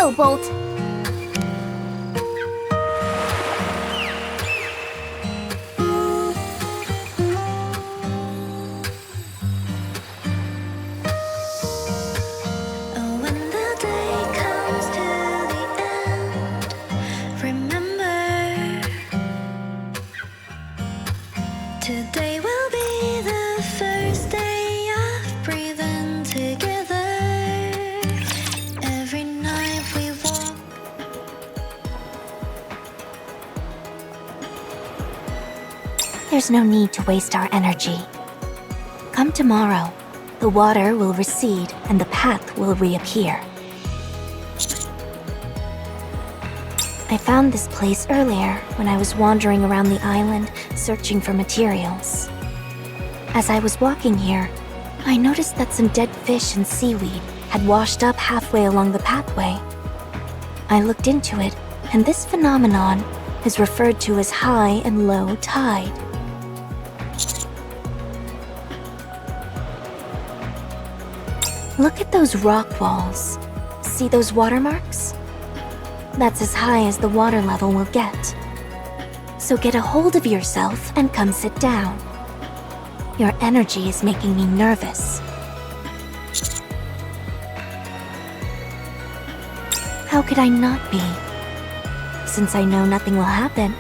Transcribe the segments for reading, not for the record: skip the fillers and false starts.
go, Bolt! Oh, when the day comes to the end, remember, today will be the first day of breathing together. Every night we walk. There's no need to waste our energy. Come tomorrow, the water will recede and the path will reappear. I found this place earlier when I was wandering around the island searching for materials. As I was walking here, I noticed that some dead fish and seaweed had washed up halfway along the pathway. I looked into it, and this phenomenon is referred to as high and low tide. Look at those rock walls. See those watermarks? That's as high as the water level will get. So get a hold of yourself and come sit down. Your energy is making me nervous. How could I not be? Since I know nothing will happen.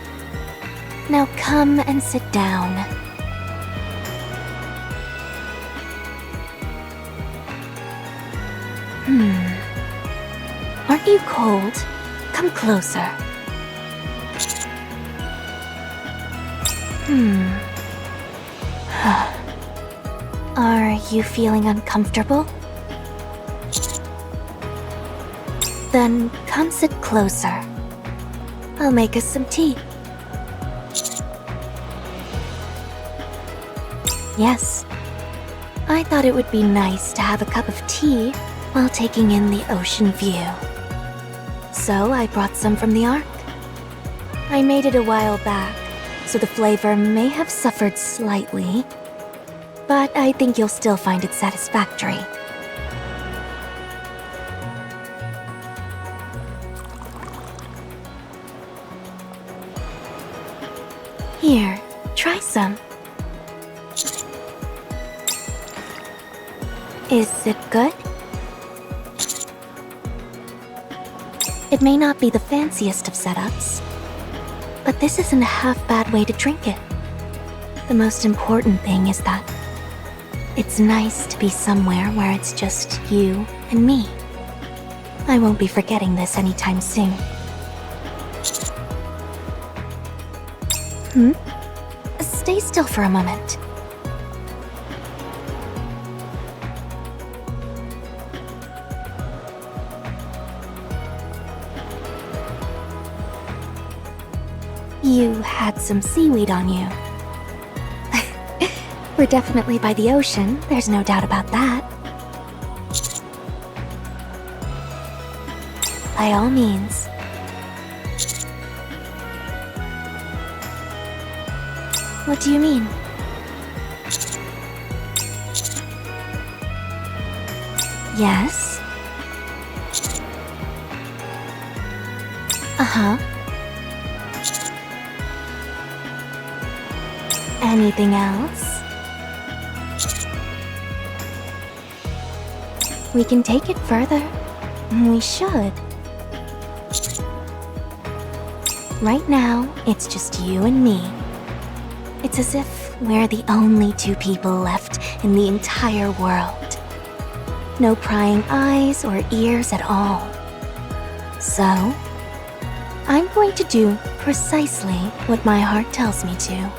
Now come and sit down. Aren't you cold? Come closer. Are you feeling uncomfortable? Then come sit closer. I'll make us some tea. Yes. I thought it would be nice to have a cup of tea while taking in the ocean view. So I brought some from the Ark. I made it a while back, so the flavor may have suffered slightly, but I think you'll still find it satisfactory. Here, try some. Is it good? It may not be the fanciest of setups, but this isn't a half-bad way to drink it. The most important thing is that it's nice to be somewhere where it's just you and me. I won't be forgetting this anytime soon. Stay still for a moment. You had some seaweed on you. We're definitely by the ocean, there's no doubt about that. By all means. What do you mean? Yes? Uh-huh. Anything else? We can take it further. We should. Right now, it's just you and me. It's as if we're the only two people left in the entire world. No prying eyes or ears at all. So, I'm going to do precisely what my heart tells me to.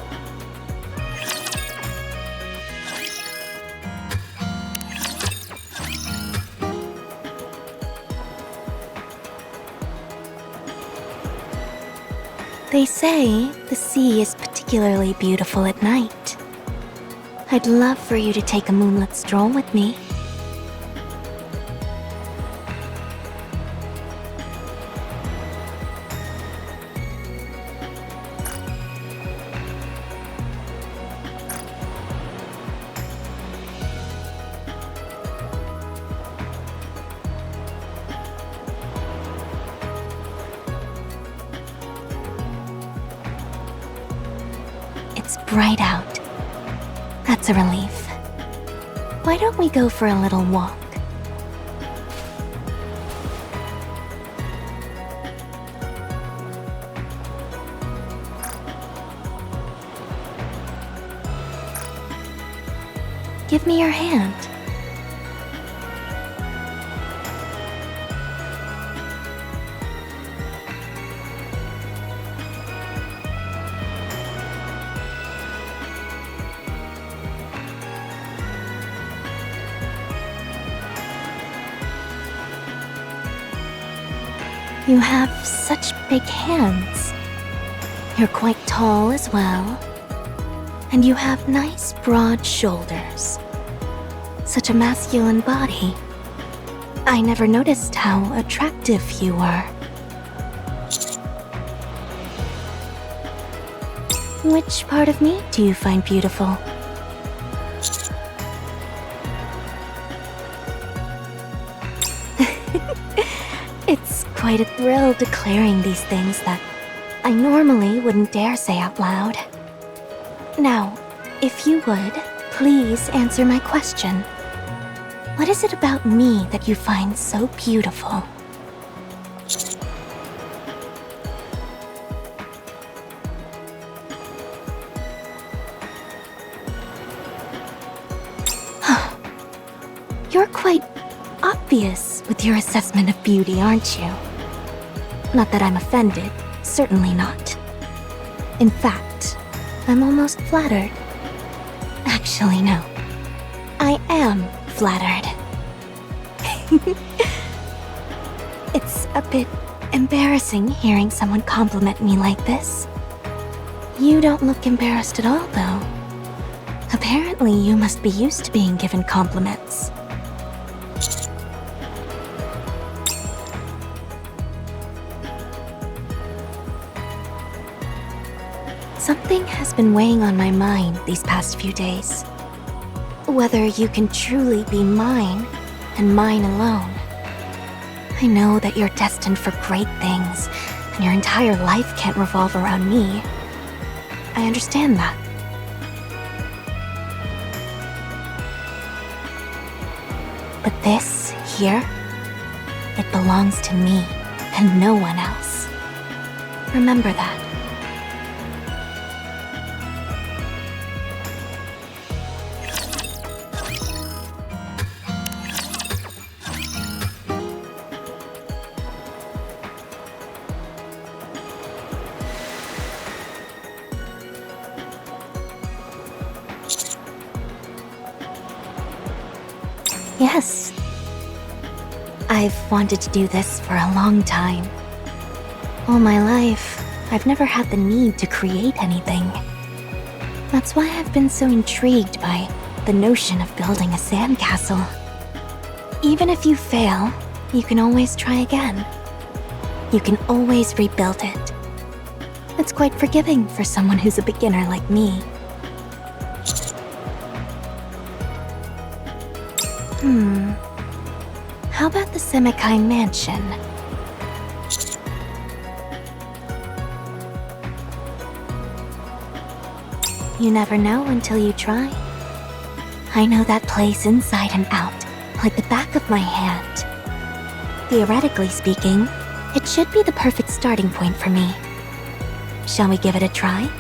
They say the sea is particularly beautiful at night. I'd love for you to take a moonlit stroll with me. it's bright out. That's a relief. Why don't we go for a little walk? Give me your hand. You have such big hands. You're quite tall as well. And you have nice broad shoulders. Such a masculine body. I never noticed how attractive you were. Which part of me do you find beautiful? It's quite a thrill declaring these things that I normally wouldn't dare say out loud. Now, if you would, please answer my question. What is it about me that you find so beautiful? You're quite obvious with your assessment of beauty, aren't you? Not that I'm offended, certainly not. In fact, I'm almost flattered. Actually, no. I am flattered. It's a bit embarrassing hearing someone compliment me like this. You don't look embarrassed at all, though. Apparently, you must be used to being given compliments. Something has been weighing on my mind these past few days. Whether you can truly be mine, and mine alone. I know that you're destined for great things, and your entire life can't revolve around me. I understand that. But this, here, it belongs to me, and no one else. Remember that. Yes. I've wanted to do this for a long time. All my life, I've never had the need to create anything. That's why I've been so intrigued by the notion of building a sandcastle. Even if you fail, you can always try again. You can always rebuild it. It's quite forgiving for someone who's a beginner like me. How about the Semekai Mansion? You never know until you try. I know that place inside and out, like the back of my hand. Theoretically speaking, it should be the perfect starting point for me. Shall we give it a try?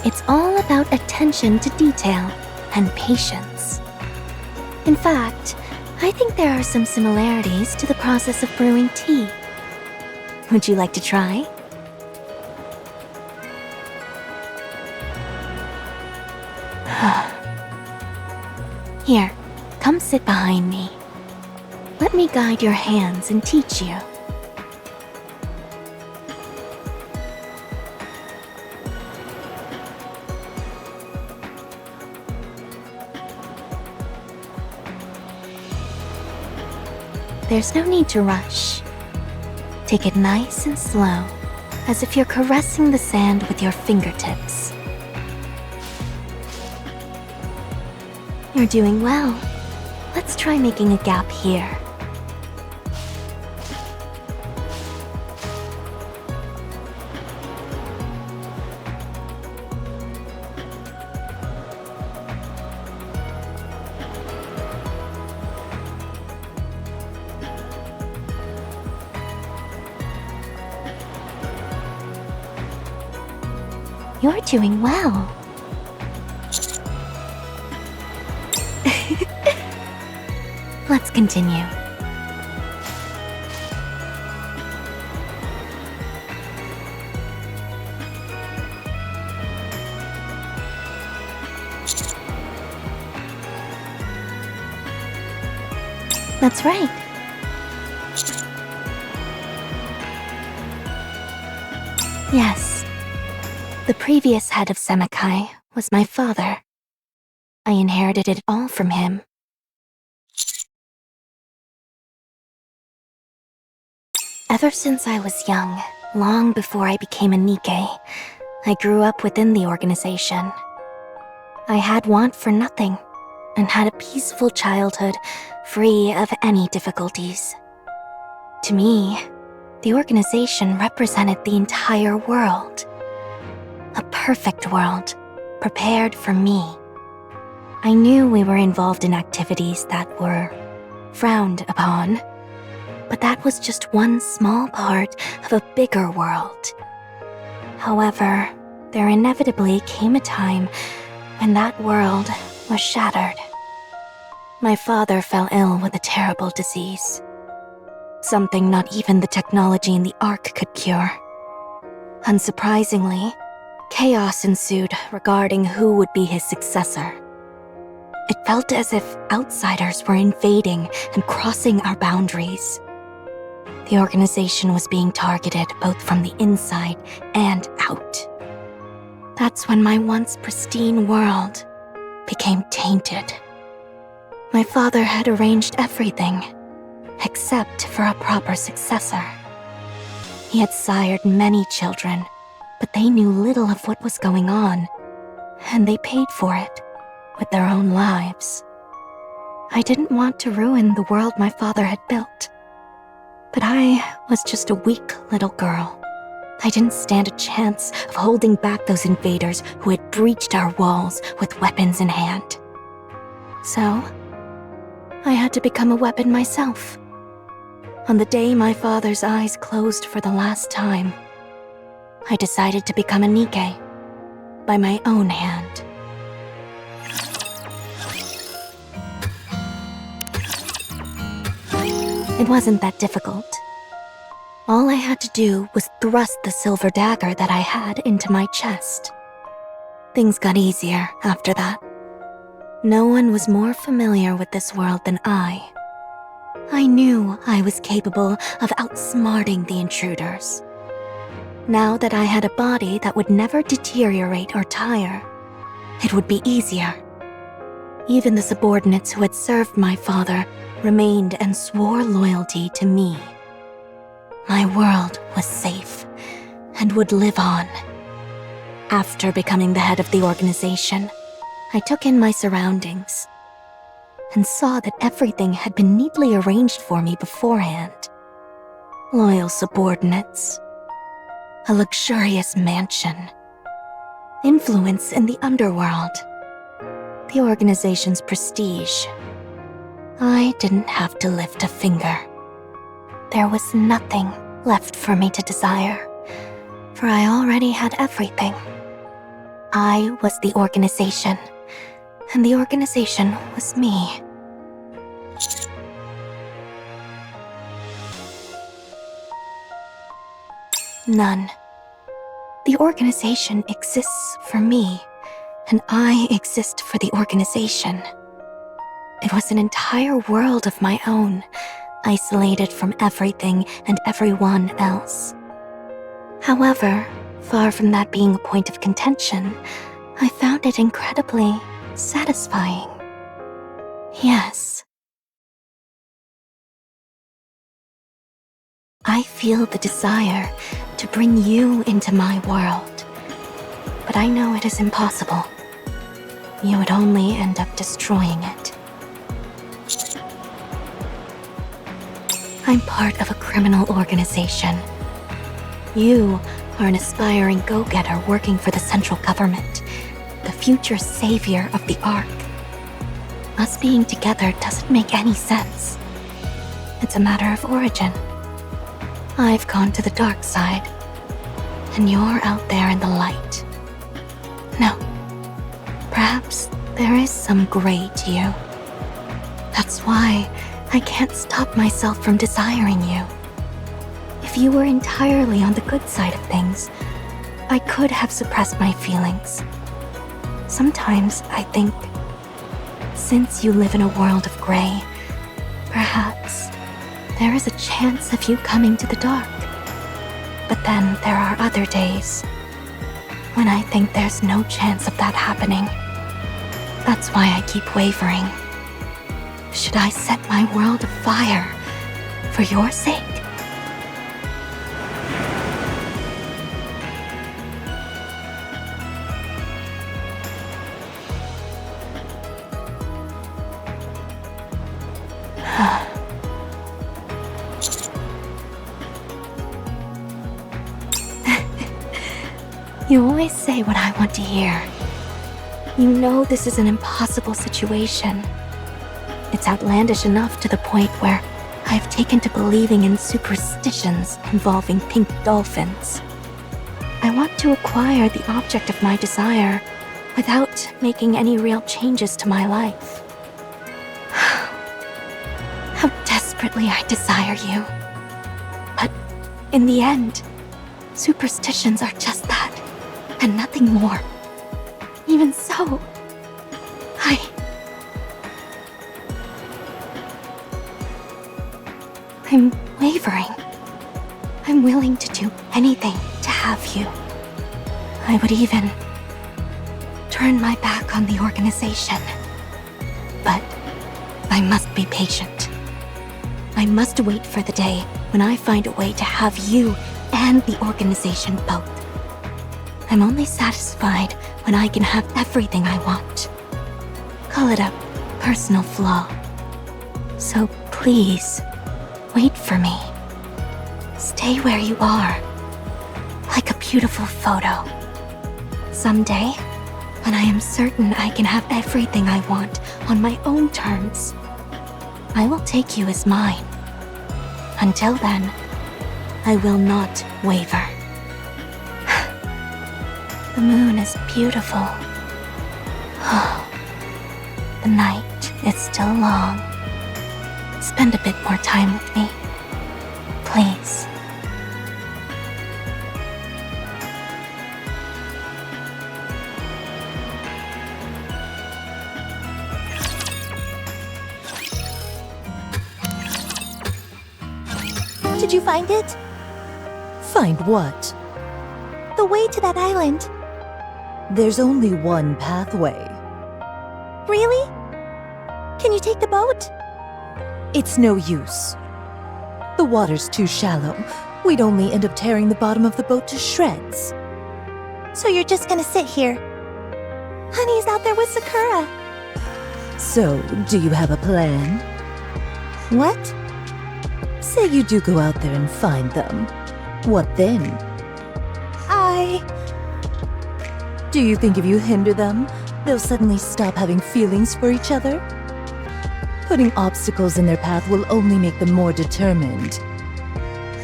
It's all about attention to detail and patience. In fact, I think there are some similarities to the process of brewing tea. Would you like to try? Here, come sit behind me. Let me guide your hands and teach you. There's no need to rush. Take it nice and slow, as if you're caressing the sand with your fingertips. You're doing well. Let's try making a gap here. You're doing well. Let's continue. That's right. Yes. The previous head of Semekai was my father. I inherited it all from him. Ever since I was young, long before I became a Nikke, I grew up within the organization. I had want for nothing, and had a peaceful childhood, free of any difficulties. To me, the organization represented the entire world. A perfect world, prepared for me. I knew we were involved in activities that were frowned upon, but that was just one small part of a bigger world. However, there inevitably came a time when that world was shattered. My father fell ill with a terrible disease. Something not even the technology in the Ark could cure. Unsurprisingly, chaos ensued regarding who would be his successor. It felt as if outsiders were invading and crossing our boundaries. The organization was being targeted both from the inside and out. That's when my once pristine world became tainted. My father had arranged everything, except for a proper successor. He had sired many children, but they knew little of what was going on, and they paid for it with their own lives. I didn't want to ruin the world my father had built, but I was just a weak little girl. I didn't stand a chance of holding back those invaders who had breached our walls with weapons in hand. So, I had to become a weapon myself. On the day my father's eyes closed for the last time, I decided to become a Nikke by my own hand. It wasn't that difficult. All I had to do was thrust the silver dagger that I had into my chest. Things got easier after that. No one was more familiar with this world than I. I knew I was capable of outsmarting the intruders. Now that I had a body that would never deteriorate or tire, it would be easier. Even the subordinates who had served my father remained and swore loyalty to me. My world was safe and would live on. After becoming the head of the organization, I took in my surroundings and saw that everything had been neatly arranged for me beforehand. Loyal subordinates, a luxurious mansion, influence in the underworld, the organization's prestige. I didn't have to lift a finger. There was nothing left for me to desire, for I already had everything. I was the organization, and the organization was me. None. The organization exists for me, and I exist for the organization. It was an entire world of my own, isolated from everything and everyone else. However, far from that being a point of contention, I found it incredibly satisfying. Yes. I feel the desire to bring you into my world. But I know it is impossible. You would only end up destroying it. I'm part of a criminal organization. You are an aspiring go-getter working for the central government, the future savior of the Ark. Us being together doesn't make any sense. It's a matter of origin. I've gone to the dark side, and you're out there in the light. No, perhaps there is some gray to you. That's why I can't stop myself from desiring you. If you were entirely on the good side of things, I could have suppressed my feelings. Sometimes I think, since you live in a world of gray, perhaps there is a chance of you coming to the dark. But then there are other days when I think there's no chance of that happening. That's why I keep wavering. Should I set my world afire for your sake? You always say what I want to hear. You know this is an impossible situation. It's outlandish enough to the point where I've taken to believing in superstitions involving pink dolphins. I want to acquire the object of my desire without making any real changes to my life. How desperately I desire you. But in the end, superstitions are just that, and nothing more. Even so, I'm wavering. I'm willing to do anything to have you. I would even turn my back on the organization. But I must be patient. I must wait for the day when I find a way to have you and the organization both. I'm only satisfied when I can have everything I want. Call it a personal flaw. So please, wait for me. Stay where you are, like a beautiful photo. Someday, when I am certain I can have everything I want on my own terms, I will take you as mine. Until then, I will not waver. The moon is beautiful. The night is still long. Spend a bit more time with me, please. Did you find it? Find what? The way to that island. There's only one pathway. Really? Can you take the boat? It's no use. The water's too shallow. We'd only end up tearing the bottom of the boat to shreds. So you're just gonna sit here? Honey's out there with Sakura. So, do you have a plan? What? Say you do go out there and find them. What then? Do you think if you hinder them, they'll suddenly stop having feelings for each other? Putting obstacles in their path will only make them more determined.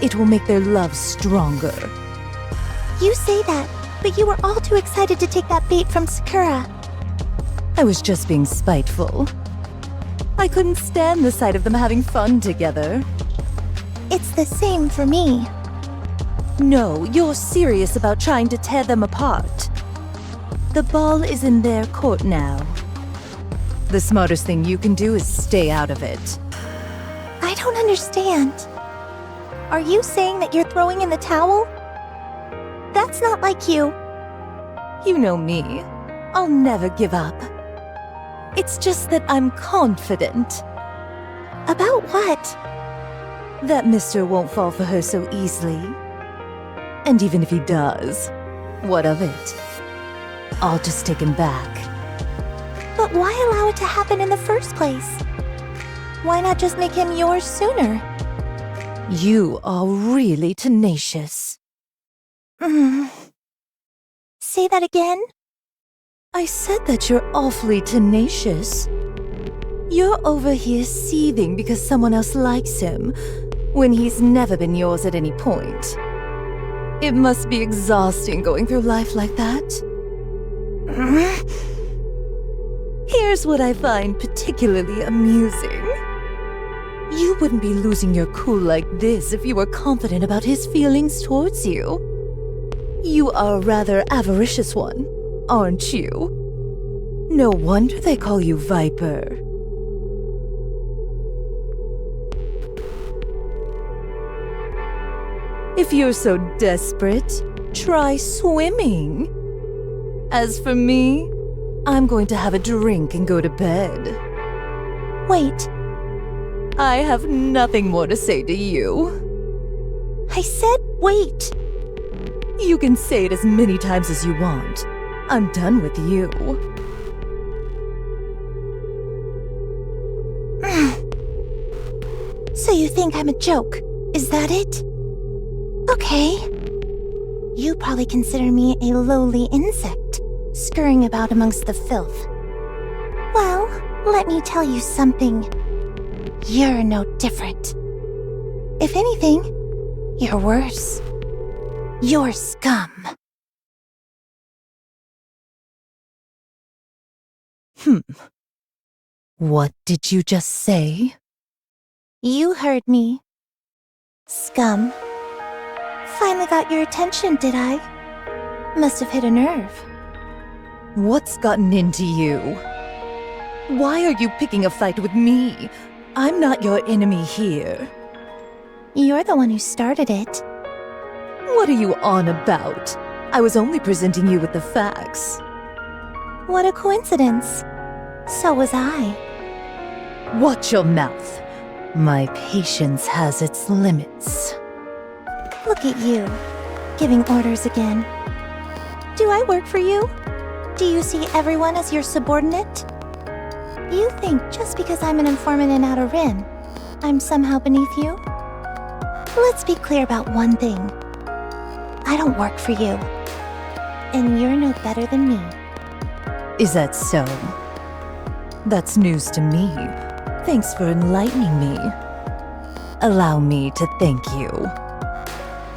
It will make their love stronger. You say that, but you were all too excited to take that bait from Sakura. I was just being spiteful. I couldn't stand the sight of them having fun together. It's the same for me. No, you're serious about trying to tear them apart. The ball is in their court now. The smartest thing you can do is stay out of it. I don't understand. Are you saying that you're throwing in the towel? That's not like you. You know me. I'll never give up. It's just that I'm confident. About what? That mister won't fall for her so easily. And even if he does, what of it? I'll just take him back. But why allow it to happen in the first place? Why not just make him yours sooner? You are really tenacious. Say that again? I said that you're awfully tenacious. You're over here seething because someone else likes him, when he's never been yours at any point. It must be exhausting going through life like that. Here's what I find particularly amusing. You wouldn't be losing your cool like this if you were confident about his feelings towards you. You are a rather avaricious one, aren't you? No wonder they call you Viper. If you're so desperate, try swimming. As for me, I'm going to have a drink and go to bed. Wait, I have nothing more to say to you. I said wait! You can say it as many times as you want. I'm done with you. So you think I'm a joke, is that it? Okay. You probably consider me a lowly insect, scurrying about amongst the filth. Well, let me tell you something. You're no different. If anything, you're worse. You're scum. What did you just say? You heard me. Scum. Finally got your attention, did I? Must have hit a nerve. What's gotten into you? Why are you picking a fight with me? I'm not your enemy here. You're the one who started it. What are you on about? I was only presenting you with the facts. What a coincidence. So was I. Watch your mouth. My patience has its limits. Look at you, giving orders again. Do I work for you? Do you see everyone as your subordinate? You think just because I'm an informant in Outer Rim, I'm somehow beneath you? Let's be clear about one thing. I don't work for you. And you're no better than me. Is that so? That's news to me. Thanks for enlightening me. Allow me to thank you.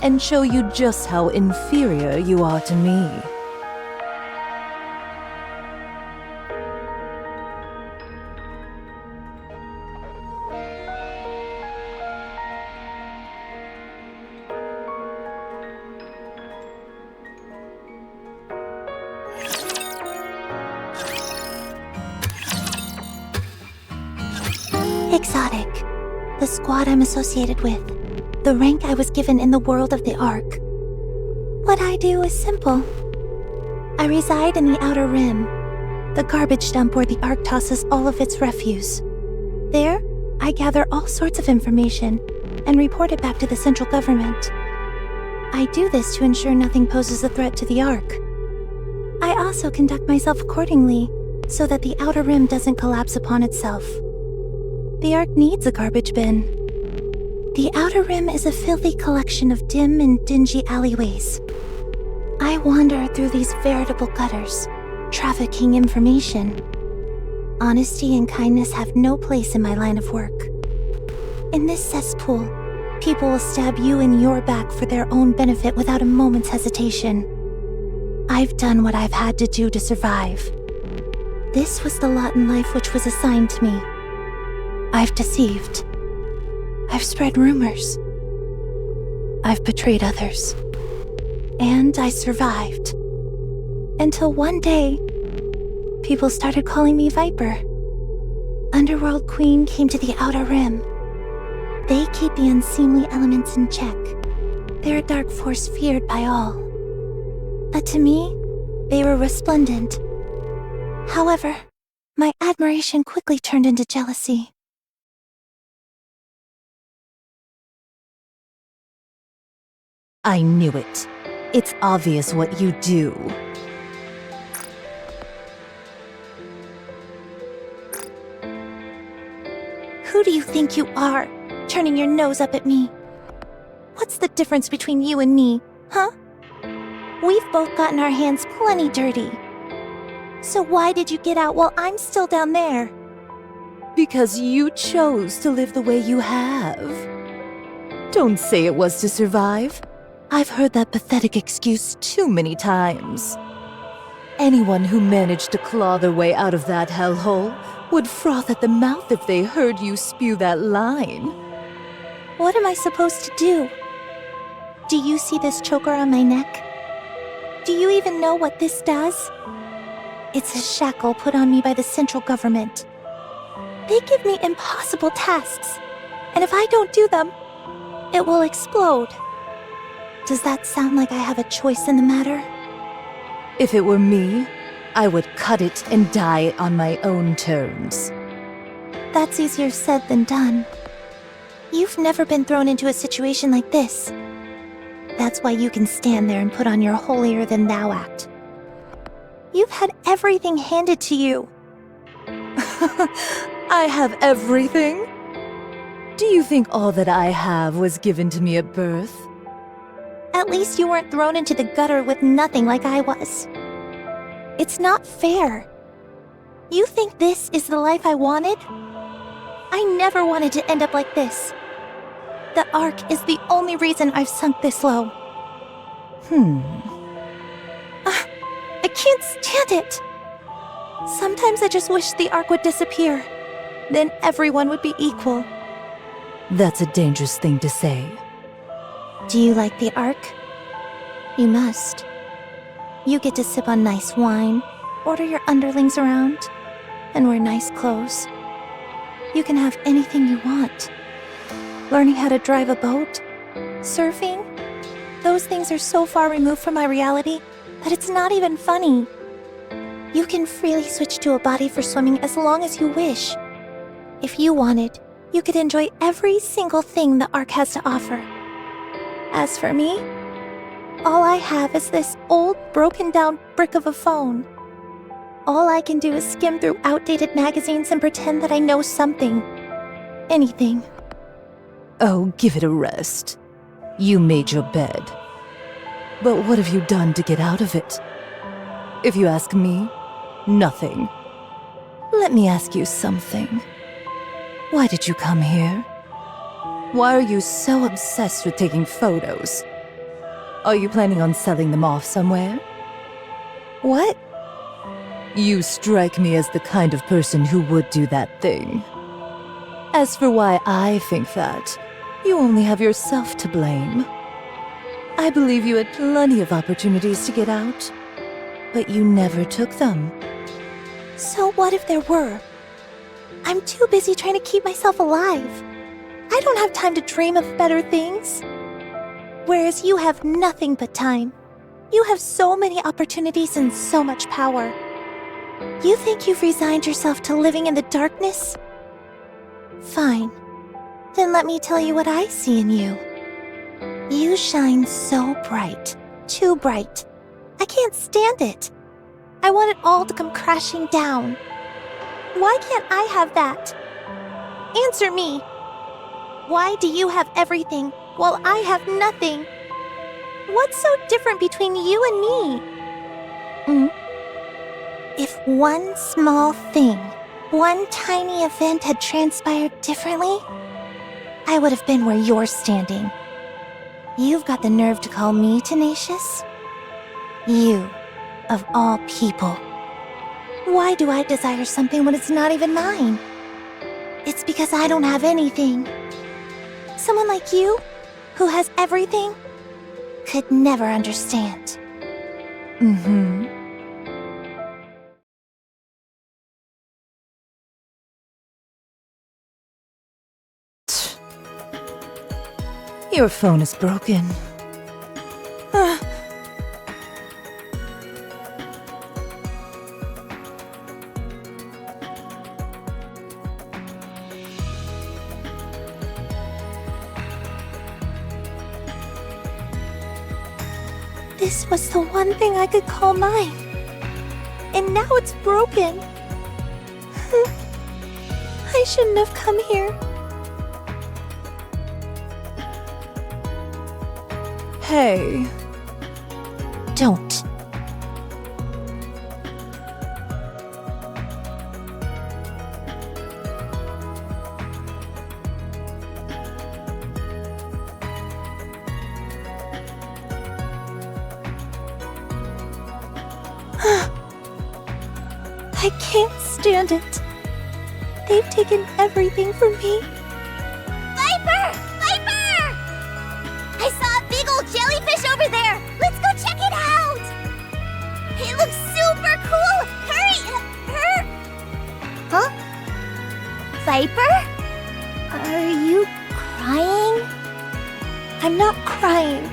And show you just how inferior you are to me. Exotic. The squad I'm associated with. The rank I was given in the world of the Ark. What I do is simple. I reside in the Outer Rim, the garbage dump where the Ark tosses all of its refuse. There, I gather all sorts of information and report it back to the central government. I do this to ensure nothing poses a threat to the Ark. I also conduct myself accordingly so that the Outer Rim doesn't collapse upon itself. The Ark needs a garbage bin. The Outer Rim is a filthy collection of dim and dingy alleyways. I wander through these veritable gutters, trafficking information. Honesty and kindness have no place in my line of work. In this cesspool, people will stab you in your back for their own benefit without a moment's hesitation. I've done what I've had to do to survive. This was the lot in life which was assigned to me. I've deceived. I've spread rumors. I've betrayed others. And I survived. Until one day, people started calling me Viper. Underworld Queen came to the Outer Rim. They keep the unseemly elements in check. They're a dark force feared by all. But to me, they were resplendent. However, my admiration quickly turned into jealousy. I knew it. It's obvious what you do. Who do you think you are, turning your nose up at me? What's the difference between you and me, huh? We've both gotten our hands plenty dirty. So why did you get out while I'm still down there? Because you chose to live the way you have. Don't say it was to survive. I've heard that pathetic excuse too many times. Anyone who managed to claw their way out of that hellhole would froth at the mouth if they heard you spew that line. What am I supposed to do? Do you see this choker on my neck? Do you even know what this does? It's a shackle put on me by the central government. They give me impossible tasks, and if I don't do them, it will explode. Does that sound like I have a choice in the matter? If it were me, I would cut it and die on my own terms. That's easier said than done. You've never been thrown into a situation like this. That's why you can stand there and put on your holier-than-thou act. You've had everything handed to you. I have everything? Do you think all that I have was given to me at birth? At least you weren't thrown into the gutter with nothing like I was. It's not fair. You think this is the life I wanted? I never wanted to end up like this. The Ark is the only reason I've sunk this low. I can't stand it. Sometimes I just wish the Ark would disappear. Then everyone would be equal. That's a dangerous thing to say. Do you like the Ark? You must. You get to sip on nice wine, order your underlings around, and wear nice clothes. You can have anything you want. Learning how to drive a boat, surfing, those things are so far removed from my reality that it's not even funny. You can freely switch to a body for swimming as long as you wish. If you wanted, you could enjoy every single thing the Ark has to offer. As for me, all I have is this old, broken-down brick of a phone. All I can do is skim through outdated magazines and pretend that I know something. Anything. Oh, give it a rest. You made your bed. But what have you done to get out of it? If you ask me, nothing. Let me ask you something. Why did you come here? Why are you so obsessed with taking photos? Are you planning on selling them off somewhere? What? You strike me as the kind of person who would do that thing. As for why I think that, you only have yourself to blame. I believe you had plenty of opportunities to get out, but you never took them. So what if there were? I'm too busy trying to keep myself alive. I don't have time to dream of better things. Whereas you have nothing but time. You have so many opportunities and so much power. You think you've resigned yourself to living in the darkness? Fine. Then let me tell you what I see in you. You shine so bright. Too bright. I can't stand it. I want it all to come crashing down. Why can't I have that? Answer me. Why do you have everything while I have nothing? What's so different between you and me? If one small thing, one tiny event had transpired differently, I would have been where you're standing. You've got the nerve to call me tenacious? You, of all people. Why do I desire something when it's not even mine? It's because I don't have anything. Someone like you, who has everything, could never understand. Your phone is broken. This was the one thing I could call mine. And now it's broken. I shouldn't have come here. Hey. Don't. I can't stand it. They've taken everything from me. Viper! Viper! I saw a big old jellyfish over there! Let's go check it out! It looks super cool! Hurry! Huh? Viper? Are you crying? I'm not crying.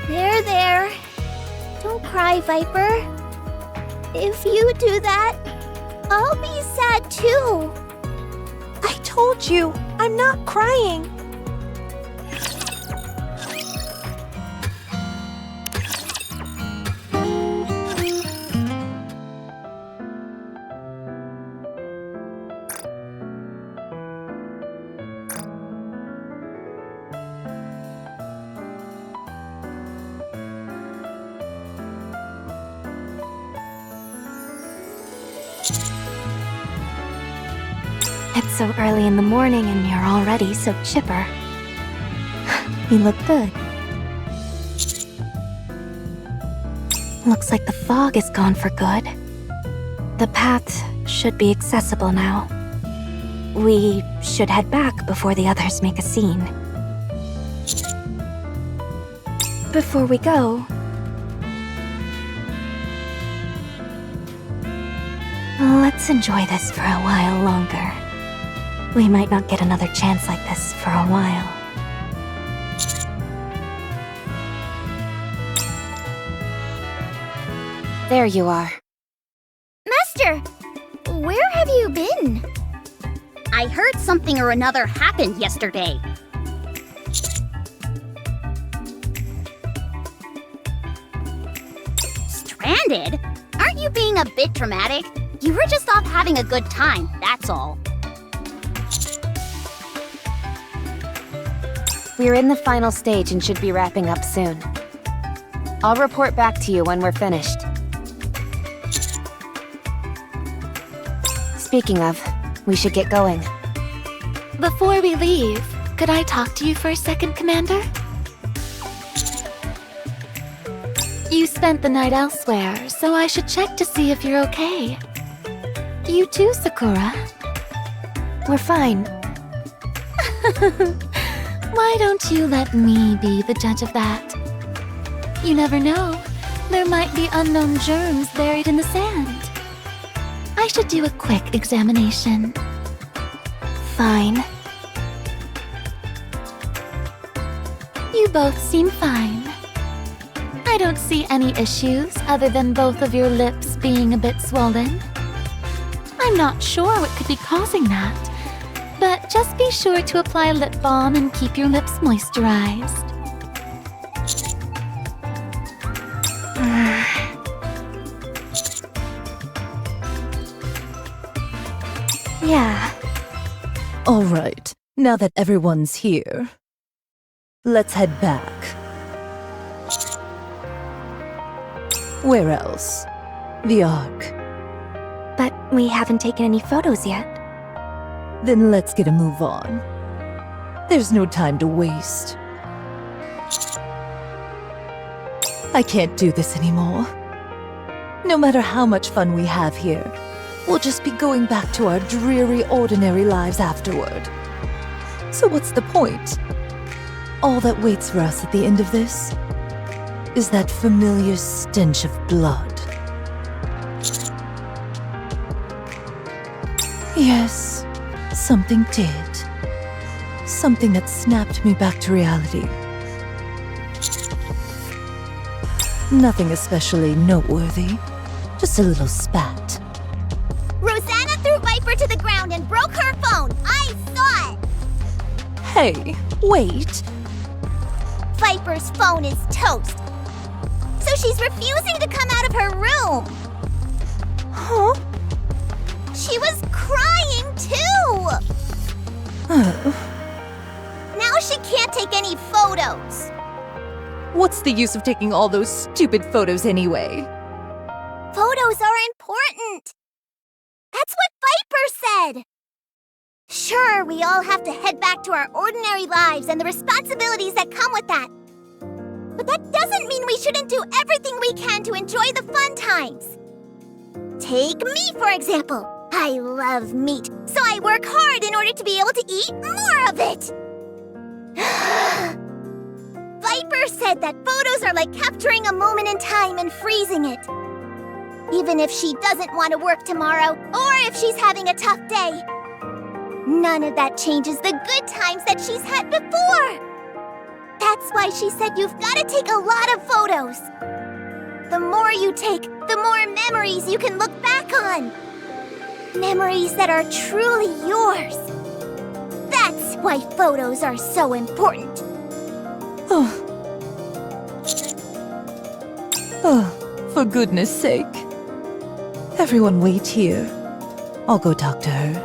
There. Don't cry, Viper. If you do that, I'll be sad too. I told you, I'm not crying. It's so early in the morning and you're already so chipper. You look good. Looks like the fog is gone for good. The path should be accessible now. We should head back before the others make a scene. Before we go, let's enjoy this for a while longer. We might not get another chance like this for a while. There you are. Master, where have you been? I heard something or another happened yesterday. Stranded? Aren't you being a bit dramatic? You were just off having a good time, that's all. We're in the final stage and should be wrapping up soon. I'll report back to you when we're finished. Speaking of, we should get going. Before we leave, could I talk to you for a second, Commander? You spent the night elsewhere, so I should check to see if you're okay. You too, Sakura. We're fine. Why don't you let me be the judge of that? You never know. There might be unknown germs buried in the sand. I should do a quick examination. Fine. You both seem fine. I don't see any issues other than both of your lips being a bit swollen. I'm not sure what could be causing that, but just be sure to apply lip balm and keep your lips moisturized. Yeah. All right, now that everyone's here, let's head back. Where else? The Ark. But we haven't taken any photos yet. Then let's get a move on. There's no time to waste. I can't do this anymore. No matter how much fun we have here, we'll just be going back to our dreary, ordinary lives afterward. So what's the point? All that waits for us at the end of this is that familiar stench of blood. Yes, something did. Something that snapped me back to reality. Nothing especially noteworthy, just a little spat. Rosanna threw Viper to the ground and broke her phone. I saw it. Hey, wait. Viper Viper's phone is toast. So she's refusing to come out of her room. Huh? She was crying too. Now she can't take any photos. What's the use of taking all those stupid photos anyway? Photos are important. That's what Viper said. Sure, we all have to head back to our ordinary lives and the responsibilities that come with that. But that doesn't mean we shouldn't do everything we can to enjoy the fun times. Take me, for example. I love meat, so I work hard in order to be able to eat more of it. Viper said that photos are like capturing a moment in time and freezing it. Even if she doesn't want to work tomorrow, or if she's having a tough day. None of that changes the good times that she's had before. That's why she said you've got to take a lot of photos. The more you take, the more memories you can look back on. Memories that are truly yours. That's why photos are so important. Oh, for goodness sake. Everyone wait here. I'll go talk to her.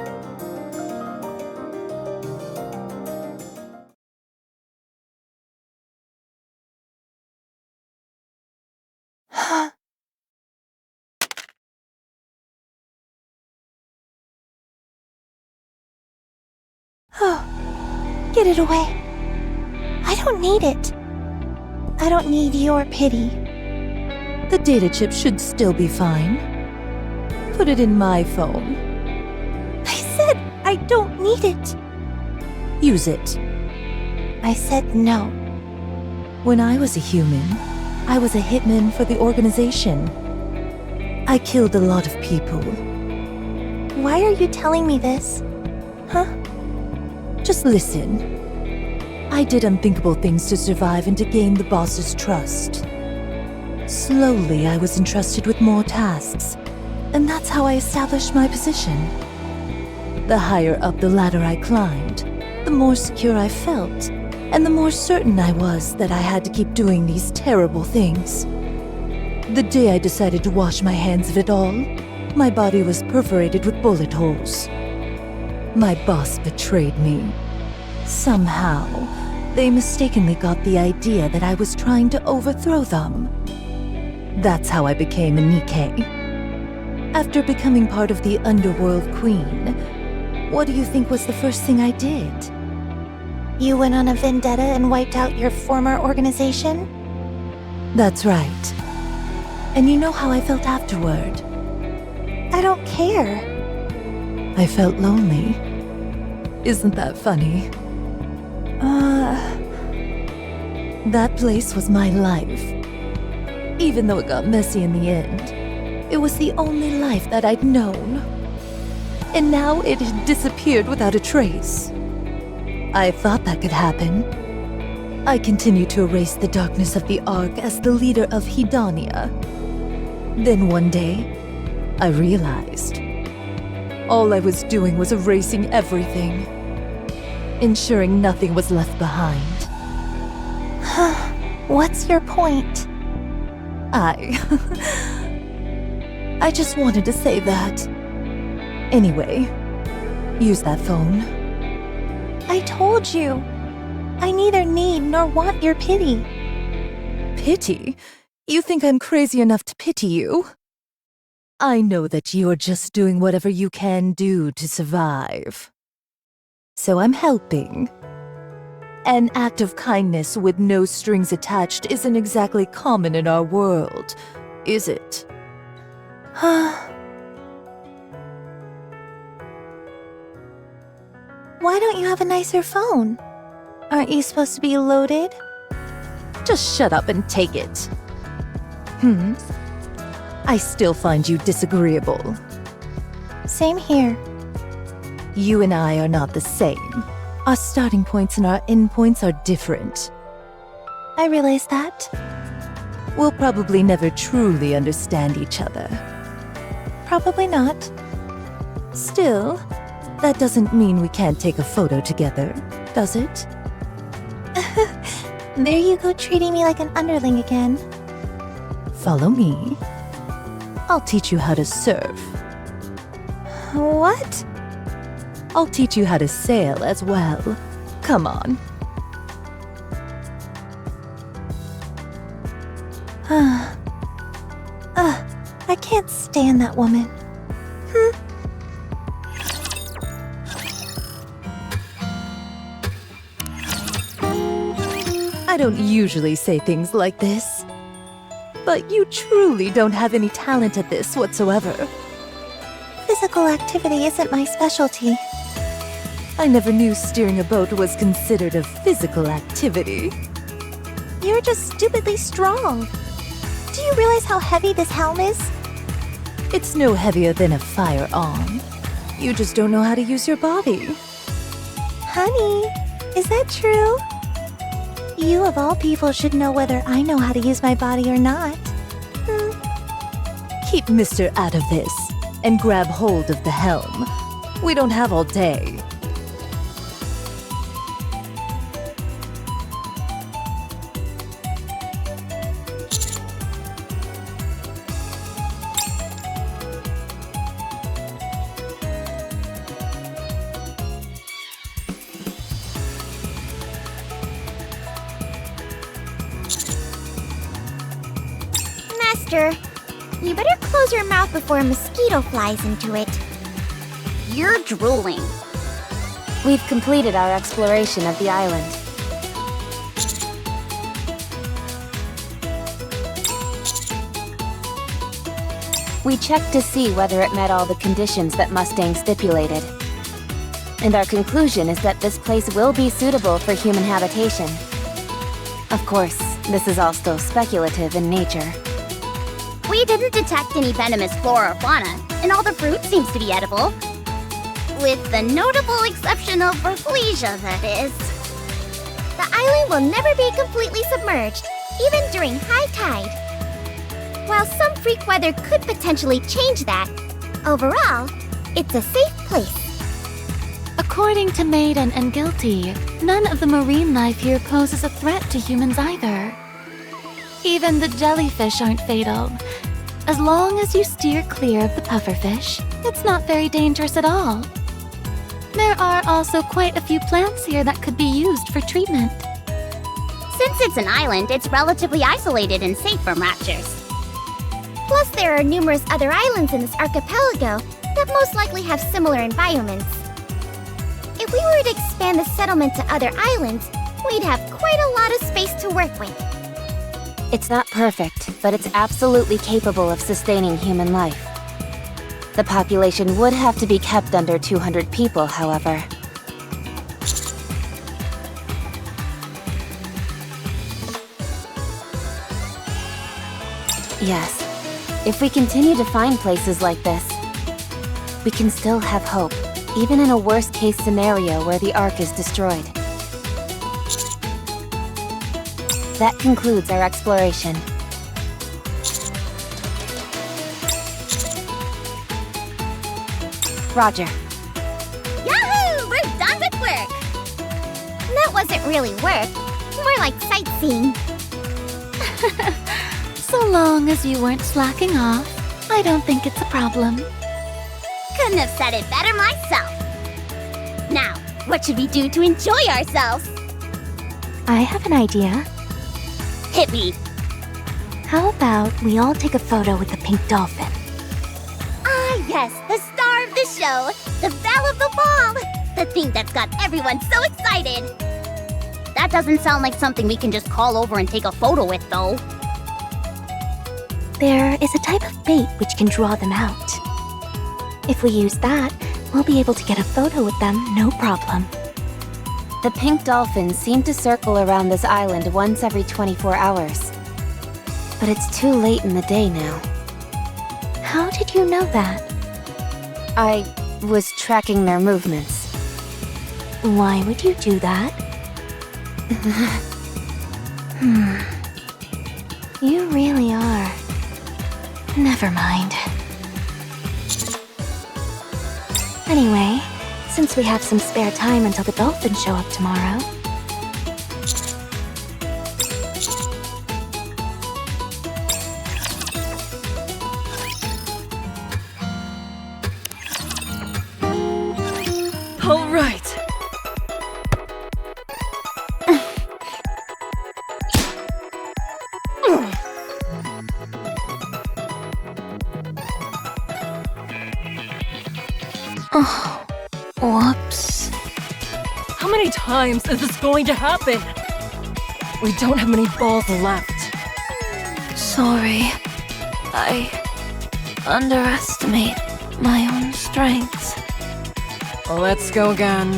Oh, get it away. I don't need it. I don't need your pity. The data chip should still be fine. Put it in my phone. I said I don't need it. Use it. I said no. When I was a human, I was a hitman for the organization. I killed a lot of people. Why are you telling me this? Huh? Just listen. I did unthinkable things to survive and to gain the boss's trust. Slowly, I was entrusted with more tasks, and that's how I established my position. The higher up the ladder I climbed, the more secure I felt, and the more certain I was that I had to keep doing these terrible things. The day I decided to wash my hands of it all, my body was perforated with bullet holes. My boss betrayed me. Somehow, they mistakenly got the idea that I was trying to overthrow them. That's how I became a Nikke. After becoming part of the Underworld Queen, what do you think was the first thing I did? You went on a vendetta and wiped out your former organization? That's right. And you know how I felt afterward? I don't care. I felt lonely. Isn't that funny? That place was my life. Even though it got messy in the end, it was the only life that I'd known. And now it had disappeared without a trace. I thought that could happen. I continued to erase the darkness of the Ark as the leader of Hedania. Then one day, I realized all I was doing was erasing everything, ensuring nothing was left behind. What's your point? I just wanted to say that. Anyway, use that phone. I told you. I neither need nor want your pity. Pity? You think I'm crazy enough to pity you? I know that you're just doing whatever you can do to survive. So I'm helping. An act of kindness with no strings attached isn't exactly common in our world, is it? Why don't you have a nicer phone? Aren't you supposed to be loaded? Just shut up and take it. I still find you disagreeable. Same here. You and I are not the same. Our starting points and our end points are different. I realize that. We'll probably never truly understand each other. Probably not. Still, that doesn't mean we can't take a photo together, does it? There you go, treating me like an underling again. Follow me. I'll teach you how to surf. What? I'll teach you how to sail as well. Come on. I can't stand that woman. I don't usually say things like this, but you truly don't have any talent at this whatsoever. Physical activity isn't my specialty. I never knew steering a boat was considered a physical activity. You're just stupidly strong. Do you realize how heavy this helm is? It's no heavier than a firearm. You just don't know how to use your body. Honey, is that true? You of all people should know whether I know how to use my body or not. Keep Mr. out of this and grab hold of the helm. We don't have all day. Master, you better close your mouth before a mosquito flies into it. You're drooling. We've completed our exploration of the island. We checked to see whether it met all the conditions that Mustang stipulated. And our conclusion is that this place will be suitable for human habitation. Of course, this is all still speculative in nature. We didn't detect any venomous flora or fauna, and all the fruit seems to be edible. With the notable exception of Berglesia, that is. The island will never be completely submerged, even during high tide. While some freak weather could potentially change that, overall, it's a safe place. According to Maiden and Guilty, none of the marine life here poses a threat to humans either. Even the jellyfish aren't fatal. As long as you steer clear of the pufferfish, it's not very dangerous at all. There are also quite a few plants here that could be used for treatment. Since it's an island, it's relatively isolated and safe from raptures. Plus, there are numerous other islands in this archipelago that most likely have similar environments. If we were to expand the settlement to other islands, we'd have quite a lot of space to work with. It's not perfect, but it's absolutely capable of sustaining human life. The population would have to be kept under 200 people, however. Yes, if we continue to find places like this, we can still have hope, even in a worst-case scenario where the Ark is destroyed. That concludes our exploration. Roger. Yahoo! We're done with work! That wasn't really work. More like sightseeing. So long as you weren't slacking off, I don't think it's a problem. Couldn't have said it better myself. Now, what should we do to enjoy ourselves? I have an idea. Hit me. How about we all take a photo with the pink dolphin? Ah, yes, the star of the show, the belle of the ball, the thing that's got everyone so excited. That doesn't sound like something we can just call over and take a photo with, though. There is a type of bait which can draw them out. If we use that, we'll be able to get a photo with them, no problem. The pink dolphins seem to circle around this island once every 24 hours. But it's too late in the day now. How did you know that? I was tracking their movements. Why would you do that? You really are. Never mind. Anyway, since we have some spare time until the dolphins show up tomorrow, All right. Oh, whoops. How many times is this going to happen? We don't have many balls left. Sorry. I underestimate my own strengths. Let's go again.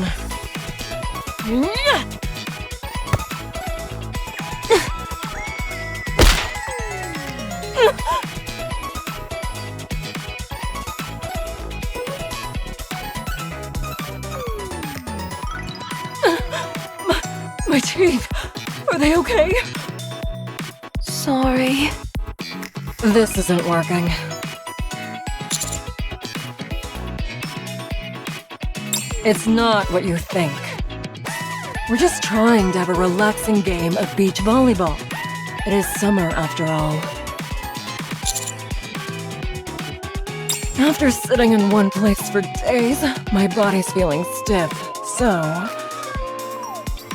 My teeth, are they okay? Sorry. This isn't working. It's not what you think. We're just trying to have a relaxing game of beach volleyball. It is summer after all. After sitting in one place for days, my body's feeling stiff, so...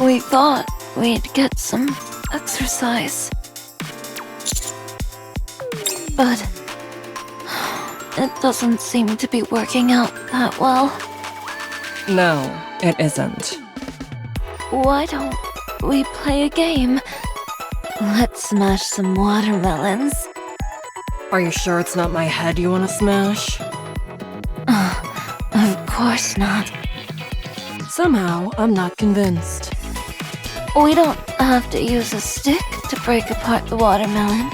We thought we'd get some exercise. But it doesn't seem to be working out that well. No, it isn't. Why don't we play a game? Let's smash some watermelons. Are you sure it's not my head you want to smash? Of course not. Somehow, I'm not convinced. We don't have to use a stick to break apart the watermelon.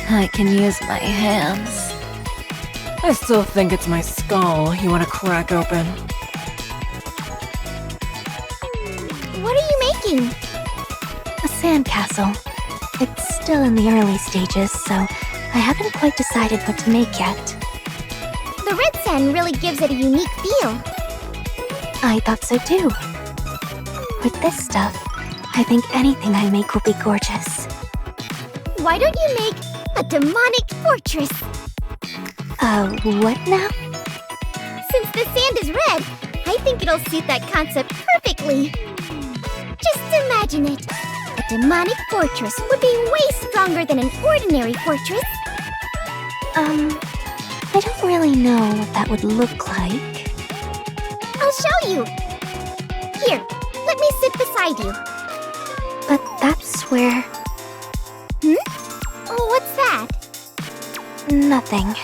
I can use my hands. I still think it's my skull you want to crack open. What are you making? A sandcastle. It's still in the early stages, so I haven't quite decided what to make yet. The red sand really gives it a unique feel. I thought so too. With this stuff, I think anything I make will be gorgeous. Why don't you make a demonic fortress? What now? Since the sand is red, I think it'll suit that concept perfectly. Just imagine it. A demonic fortress would be way stronger than an ordinary fortress. I don't really know what that would look like. I'll show you. Here, let me sit beside you. But that's where... Oh, what's that? Nothing.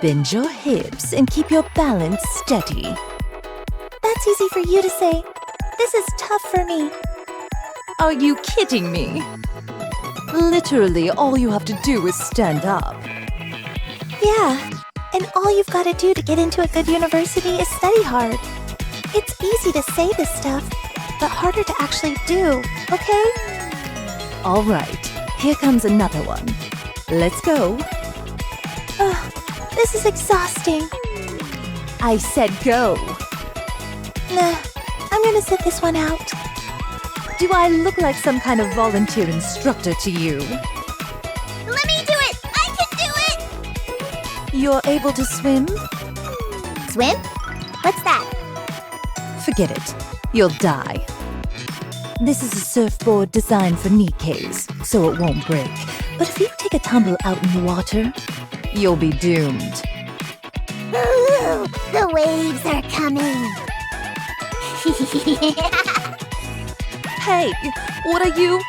Bend your hips and keep your balance steady. That's easy for you to say. This is tough for me. Are you kidding me? Literally, all you have to do is stand up. Yeah, and all you've got to do to get into a good university is study hard. It's easy to say this stuff, but harder to actually do, okay? All right, here comes another one. Let's go. Ugh, this is exhausting. I said go. Nah, I'm gonna sit this one out. Do I look like some kind of volunteer instructor to you? Let me do it! I can do it! You're able to swim? Swim? What's that? Forget it. You'll die. This is a surfboard designed for Nikkes, so it won't break. But if you take a tumble out in the water, you'll be doomed. Ooh, the waves are coming. Hey, what are you?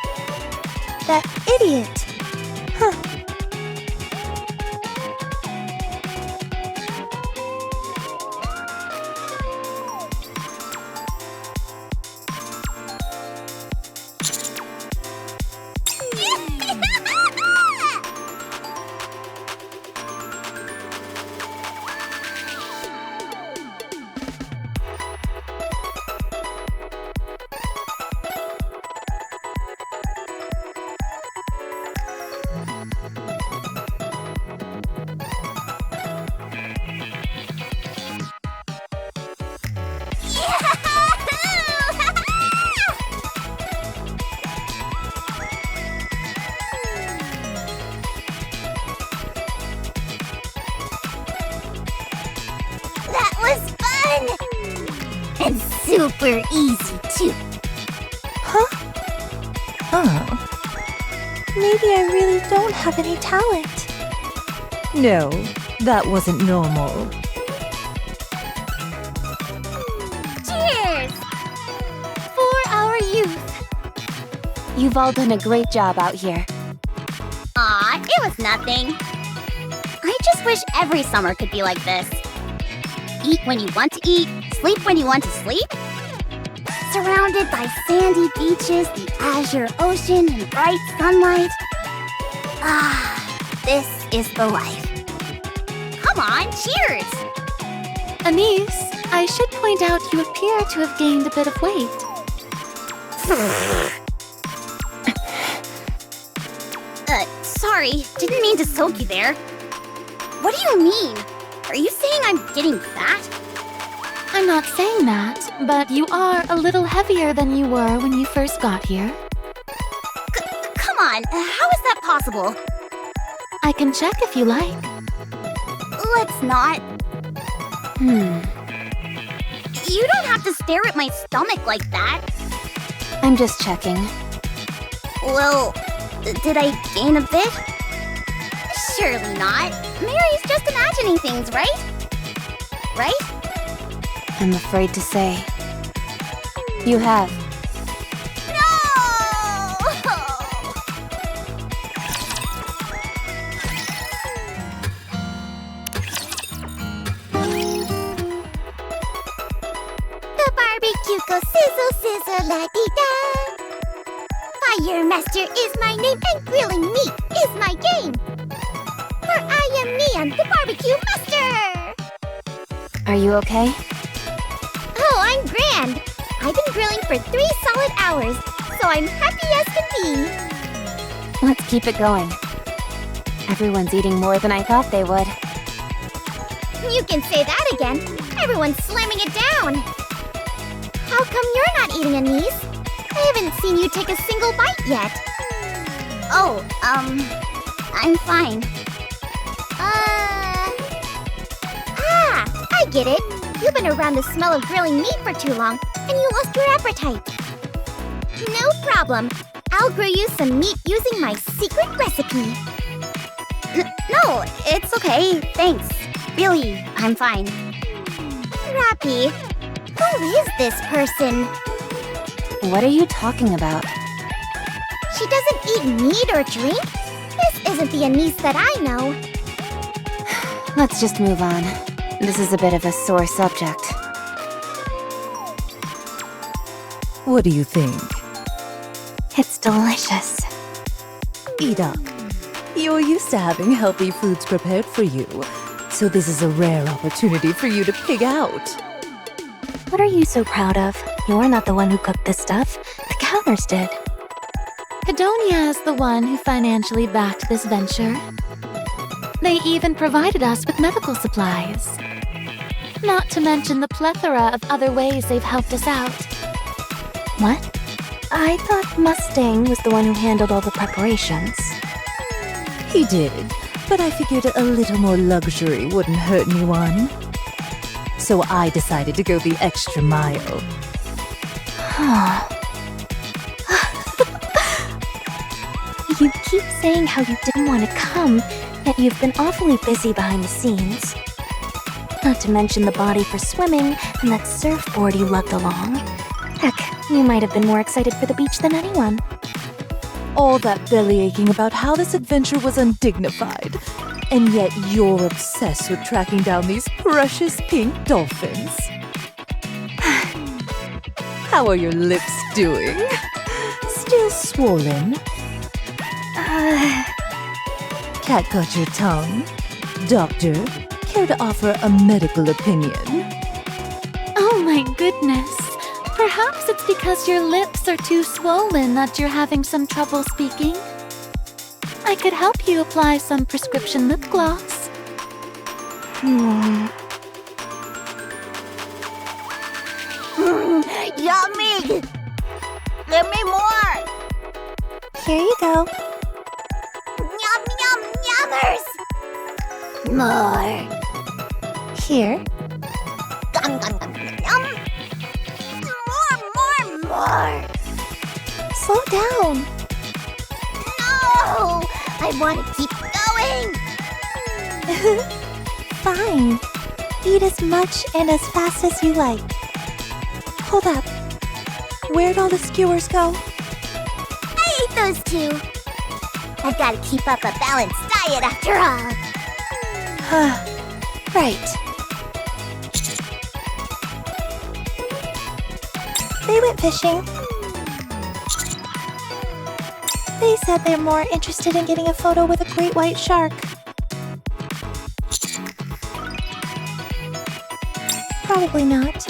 That idiot. Huh. And super easy, too. Maybe I really don't have any talent. No, that wasn't normal. Cheers! For our youth. You've all done a great job out here. Aw, it was nothing. I just wish every summer could be like this. Eat when you want to eat, sleep when you want to sleep. Surrounded by sandy beaches, the azure ocean, and bright sunlight. Ah, this is the life. Come on, cheers! Anise, I should point out you appear to have gained a bit of weight. Sorry, didn't mean to soak you there. What do you mean? Are you saying I'm getting fat? I'm not saying that, but you are a little heavier than you were when you first got here. Come on, how is that possible? I can check if you like. Let's not. You don't have to stare at my stomach like that. I'm just checking. Well, did I gain a bit? Surely not. Mary's just imagining things, right? Right? I'm afraid to say. You have. The barbecue goes sizzle, sizzle, la-dee-da. Fire Master is my name and grilling meat is my game. For I am me, I'm the barbecue master. Are you okay? Oh, I'm grand. I've been grilling for 3 solid hours, so I'm happy as can be. Let's keep it going. Everyone's eating more than I thought they would. You can say that again. Everyone's slamming it down. How come you're not eating, Anise? I haven't seen you take a single bite yet. Oh, I'm fine. I get it. You've been around the smell of grilling meat for too long, and you lost your appetite. No problem. I'll grill you some meat using my secret recipe. No, it's okay. Thanks. Really, I'm fine. Rappy, who is this person? What are you talking about? She doesn't eat meat or drink? This isn't the Anise that I know. Let's just move on. This is a bit of a sore subject. What do you think? It's delicious. Eat up. You're used to having healthy foods prepared for you, so this is a rare opportunity for you to pig out. What are you so proud of? You're not the one who cooked this stuff. The Counters did. Hedonia is the one who financially backed this venture. They even provided us with medical supplies. Not to mention the plethora of other ways they've helped us out. What? I thought Mustang was the one who handled all the preparations. He did, but I figured a little more luxury wouldn't hurt anyone. So I decided to go the extra mile. You keep saying how you didn't want to come, yet you've been awfully busy behind the scenes. Not to mention the body for swimming and that surfboard you lugged along. Heck, you might have been more excited for the beach than anyone. All that belly aching about how this adventure was undignified, and yet you're obsessed with tracking down these precious pink dolphins. How are your lips doing? Still swollen? Cat got your tongue? Doctor, care to offer a medical opinion? Oh my goodness. Perhaps it's because your lips are too swollen that you're having some trouble speaking. I could help you apply some prescription lip gloss. Yummy! Give me more! Here you go. Yum, yum, yummers! More. Here. Yum, yum, yum, yum. more. Slow down. No! I want to keep going. Fine. Eat as much and as fast as you like. Hold up. Where'd all the skewers go? I ate those two. I've got to keep up a balanced diet after all. Right. They went fishing. They said they're more interested in getting a photo with a great white shark. Probably not.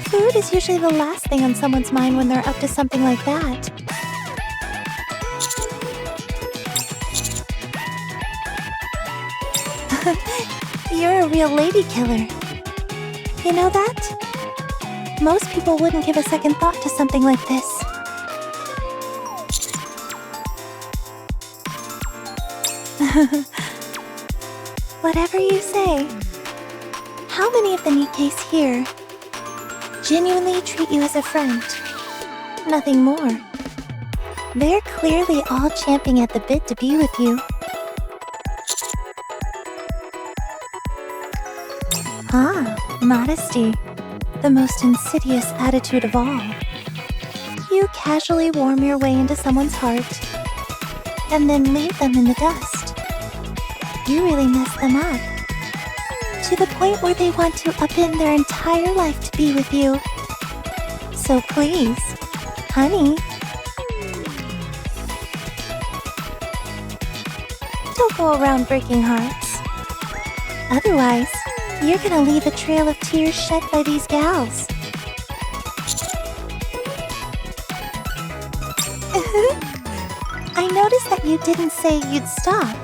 Food is usually the last thing on someone's mind when they're up to something like that. You're a real lady killer. You know that? Most people wouldn't give a second thought to something like this. Whatever you say. How many of the Nikkes here genuinely treat you as a friend? Nothing more. They're clearly all champing at the bit to be with you. Modesty. The most insidious attitude of all. You casually warm your way into someone's heart, and then leave them in the dust. You really mess them up. To the point where they want to upend their entire life to be with you. So please, honey. Don't go around breaking hearts. Otherwise, you're gonna leave a trail of tears shed by these gals. I noticed that you didn't say you'd stop.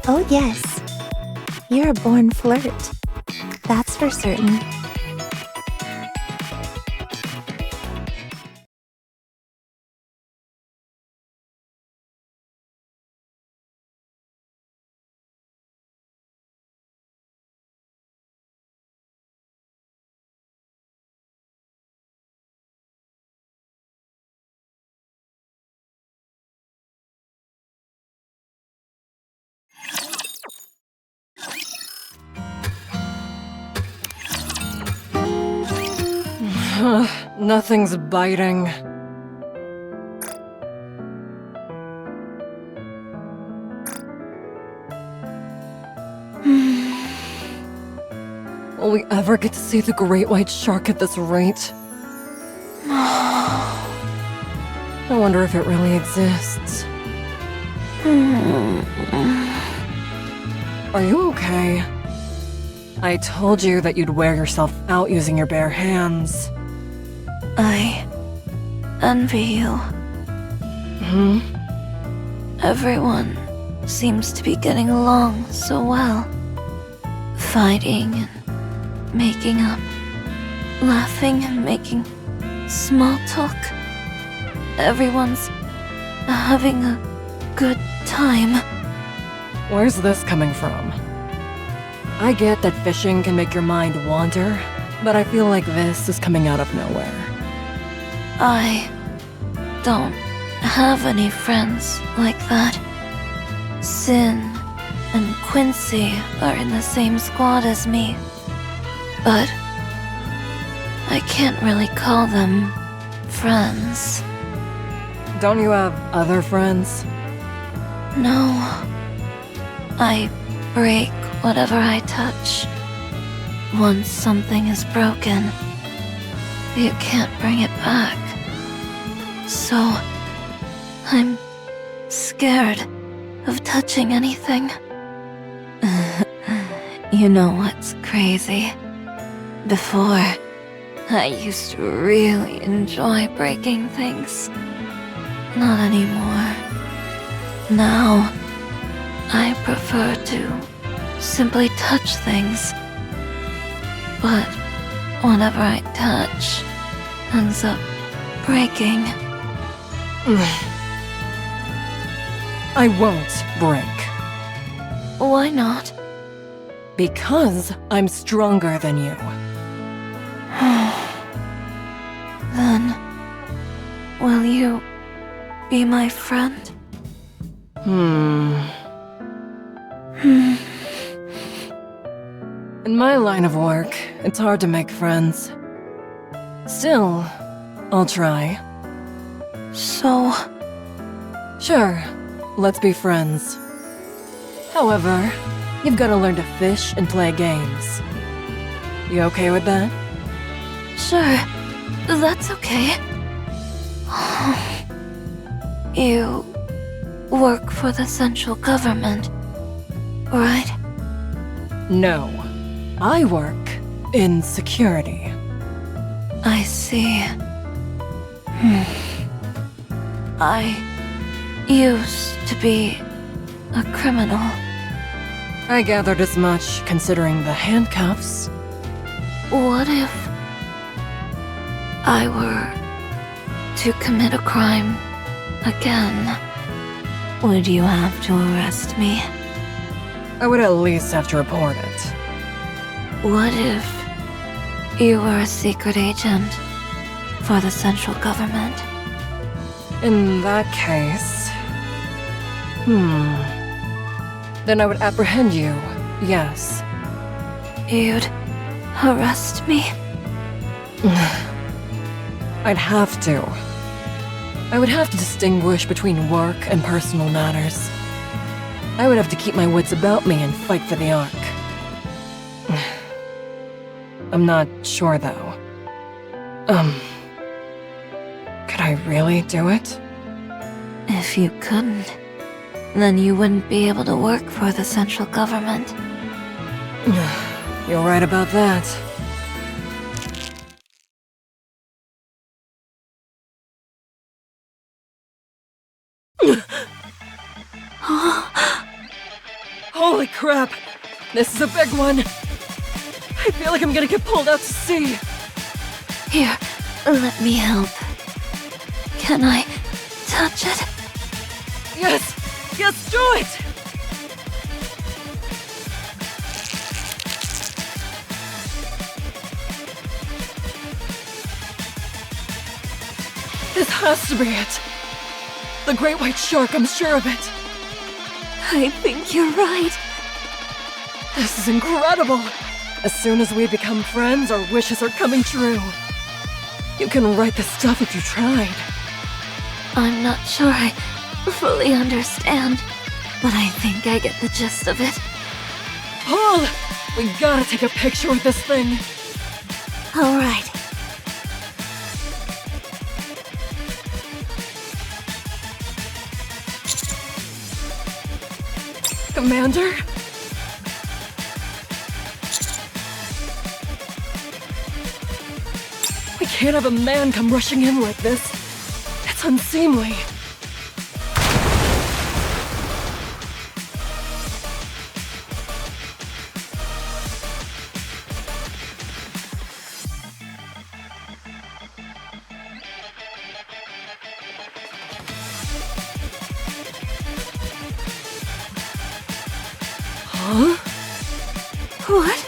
Oh yes, you're a born flirt. That's for certain. Nothing's biting. Will we ever get to see the great white shark at this rate? I wonder if it really exists. Are you okay? I told you that you'd wear yourself out using your bare hands. I envy you. Everyone seems to be getting along so well. Fighting and making up. Laughing and making small talk. Everyone's having a good time. Where's this coming from? I get that fishing can make your mind wander, but I feel like this is coming out of nowhere. I don't have any friends like that. Sin and Quincy are in the same squad as me, but I can't really call them friends. Don't you have other friends? No. I break whatever I touch. Once something is broken, you can't bring it back. So, I'm scared of touching anything. You know what's crazy? Before, I used to really enjoy breaking things. Not anymore. Now, I prefer to simply touch things. But whatever I touch ends up breaking. I won't break. Why not? Because I'm stronger than you. Then Will you be my friend? In my line of work, it's hard to make friends. Still, I'll try. So, Sure, let's be friends. However, you've got to learn to fish and play games. You okay with that? sure, that's okay. You work for the central government, right? No. I work in security. I see. I used to be a criminal. I gathered as much, considering the handcuffs. What if I were to commit a crime again? Would you have to arrest me? I would at least have to report it. What if you were a secret agent for the central government? In that case... Then I would apprehend you, yes. You'd arrest me? I'd have to. I would have to distinguish between work and personal matters. I would have to keep my wits about me and fight for the Ark. I'm not sure, though. Could I really do it? If you couldn't, then you wouldn't be able to work for the central government. You're right about that. Holy crap! This is a big one! I feel like I'm gonna get pulled out to sea! Here, let me help. Can I touch it? Yes! Yes, do it! This has to be it! The great white shark, I'm sure of it! I think you're right. This is incredible! As soon as we become friends, our wishes are coming true. You can write this stuff if you tried. I'm not sure I fully understand, but I think I get the gist of it. Paul! We gotta take a picture with this thing! All right. Commander? We can't have a man come rushing in like this. It's unseemly. Huh? What?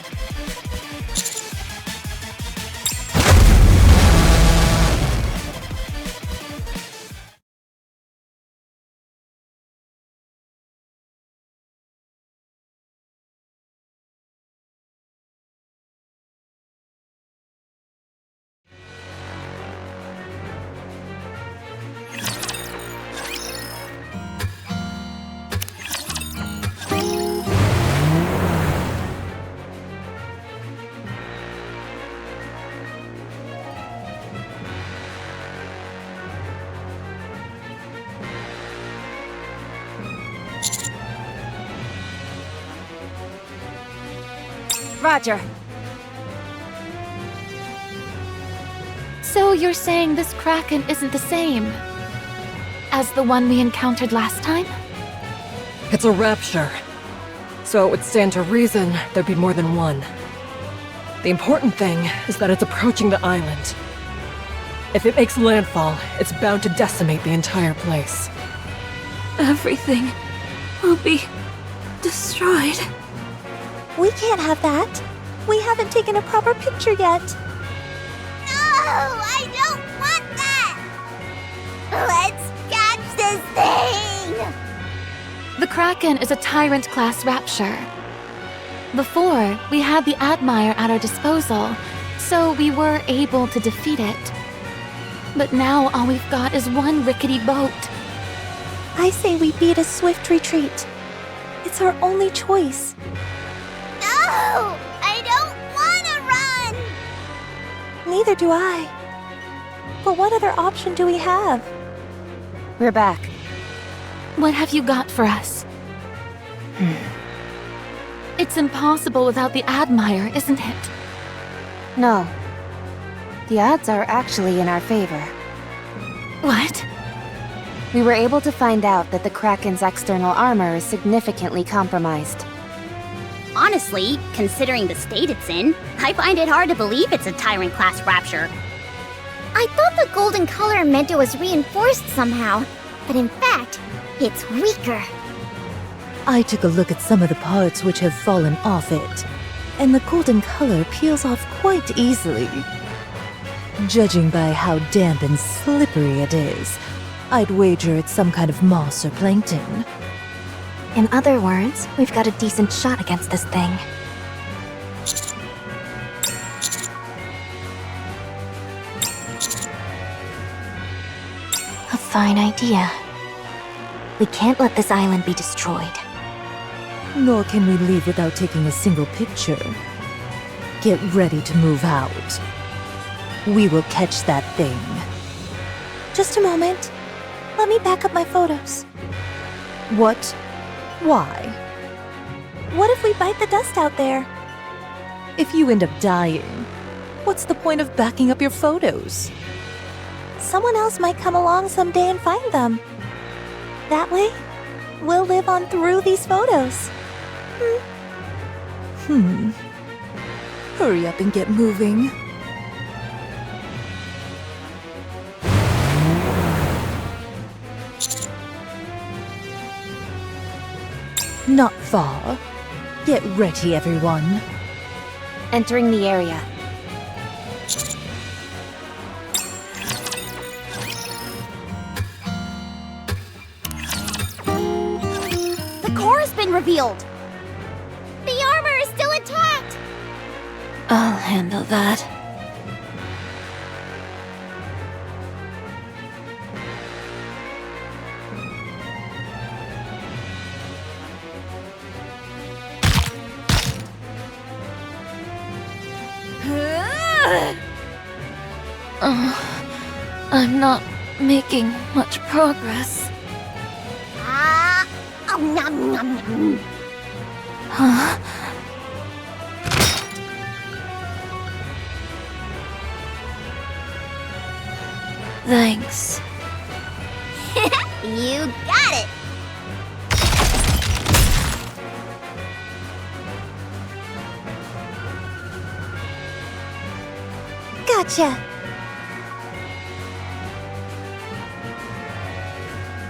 Roger. So you're saying this Kraken isn't the same as the one we encountered last time? It's a rapture. So it would stand to reason there'd be more than one. The important thing is that it's approaching the island. If it makes landfall, it's bound to decimate the entire place. Everything will be destroyed. We can't have that. We haven't taken a proper picture yet. No, I don't want that! The Kraken is a Tyrant-class Rapture. Before, we had the Admire at our disposal, so we were able to defeat it. But now all we've got is one rickety boat. I say we beat a swift retreat. It's our only choice. No! I don't want to run! Neither do I. But what other option do we have? We're back. What have you got for us? It's impossible without the Admire, isn't it? No. The odds are actually in our favor. What? We were able to find out that the Kraken's external armor is significantly compromised. Honestly, considering the state it's in, I find it hard to believe it's a Tyrant-class Rapture. I thought the golden color meant it was reinforced somehow, but in fact, it's weaker. I took a look at some of the parts which have fallen off it, and the golden color peels off quite easily. Judging by how damp and slippery it is, I'd wager it's some kind of moss or plankton. In other words, we've got a decent shot against this thing. A fine idea. We can't let this island be destroyed. Nor can we leave without taking a single picture. Get ready to move out. We will catch that thing. Just a moment. Let me back up my photos. What? Why? What if we bite the dust out there? If you end up dying, what's the point of backing up your photos? Someone else might come along someday and find them. That way, we'll live on through these photos. Hurry up and get moving. Not far. Get ready, everyone. Entering the area. The core has been revealed. The armor is still intact. I'll handle that. I'm not making much progress. Nom, nom, nom. Huh? Thanks. You got it. Gotcha.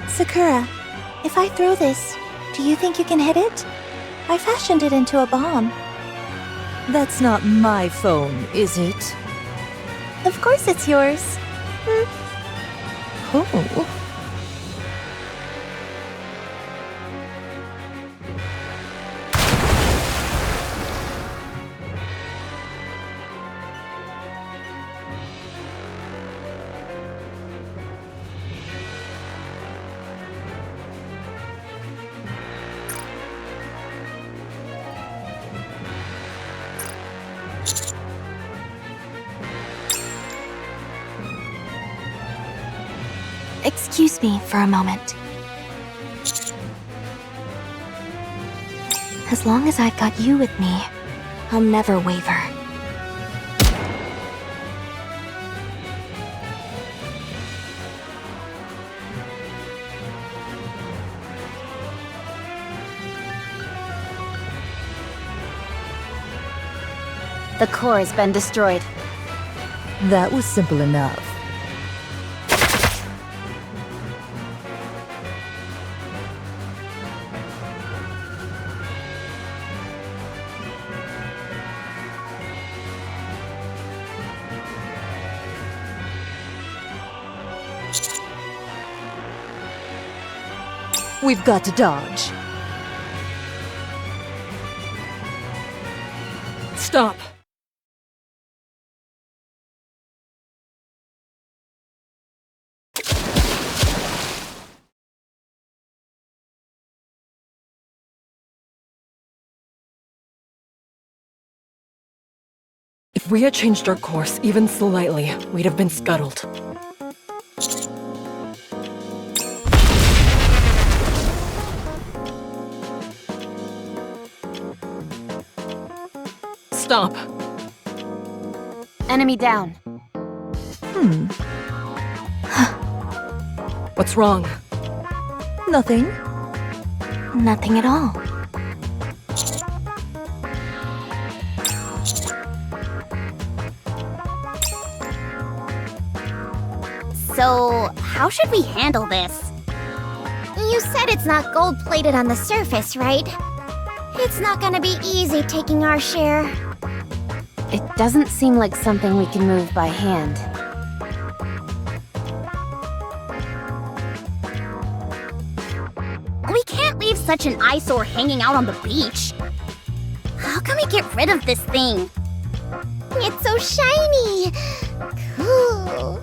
Sakura, if I throw this, do you think you can hit it? I fashioned it into a bomb. That's not my phone, is it? Of course it's yours. Oh. Excuse me for a moment. As long as I've got you with me, I'll never waver. The core has been destroyed. That was simple enough. We've got to dodge. Stop! If we had changed our course even slightly, we'd have been scuttled. Stop! Enemy down. What's wrong? Nothing. Nothing at all. So, how should we handle this? You said it's not gold-plated on the surface, right? It's not gonna be easy taking our share. It doesn't seem like something we can move by hand. We can't leave such an eyesore hanging out on the beach. How can we get rid of this thing? It's so shiny! Cool.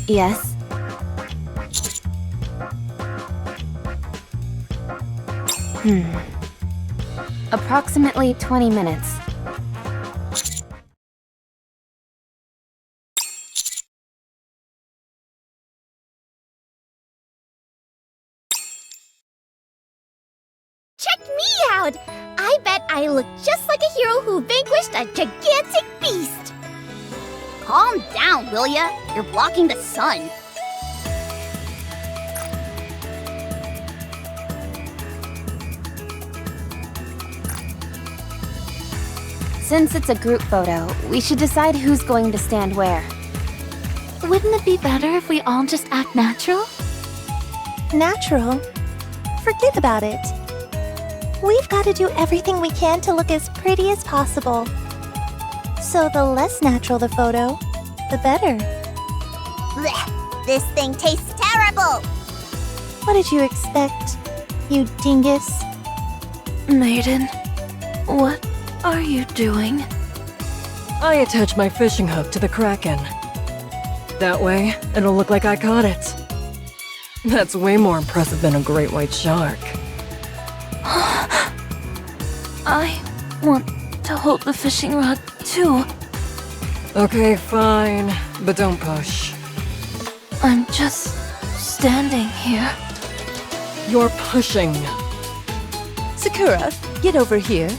Yes? Approximately 20 minutes. Check me out! I bet I look just like a hero who vanquished a gigantic beast! Calm down, will ya? You're blocking the sun. Since it's a group photo, we should decide who's going to stand where. Wouldn't it be better if we all just act natural? Natural? Forget about it. We've got to do everything we can to look as pretty as possible. So the less natural the photo, the better. Blech, this thing tastes terrible! What did you expect, you dingus? Maiden, what are you doing? I attach my fishing hook to the Kraken. That way, it'll look like I caught it. That's way more impressive than a great white shark. I want to hold the fishing rod too. Okay, fine, but don't push. I'm just standing here. You're pushing. Sakura, get over here.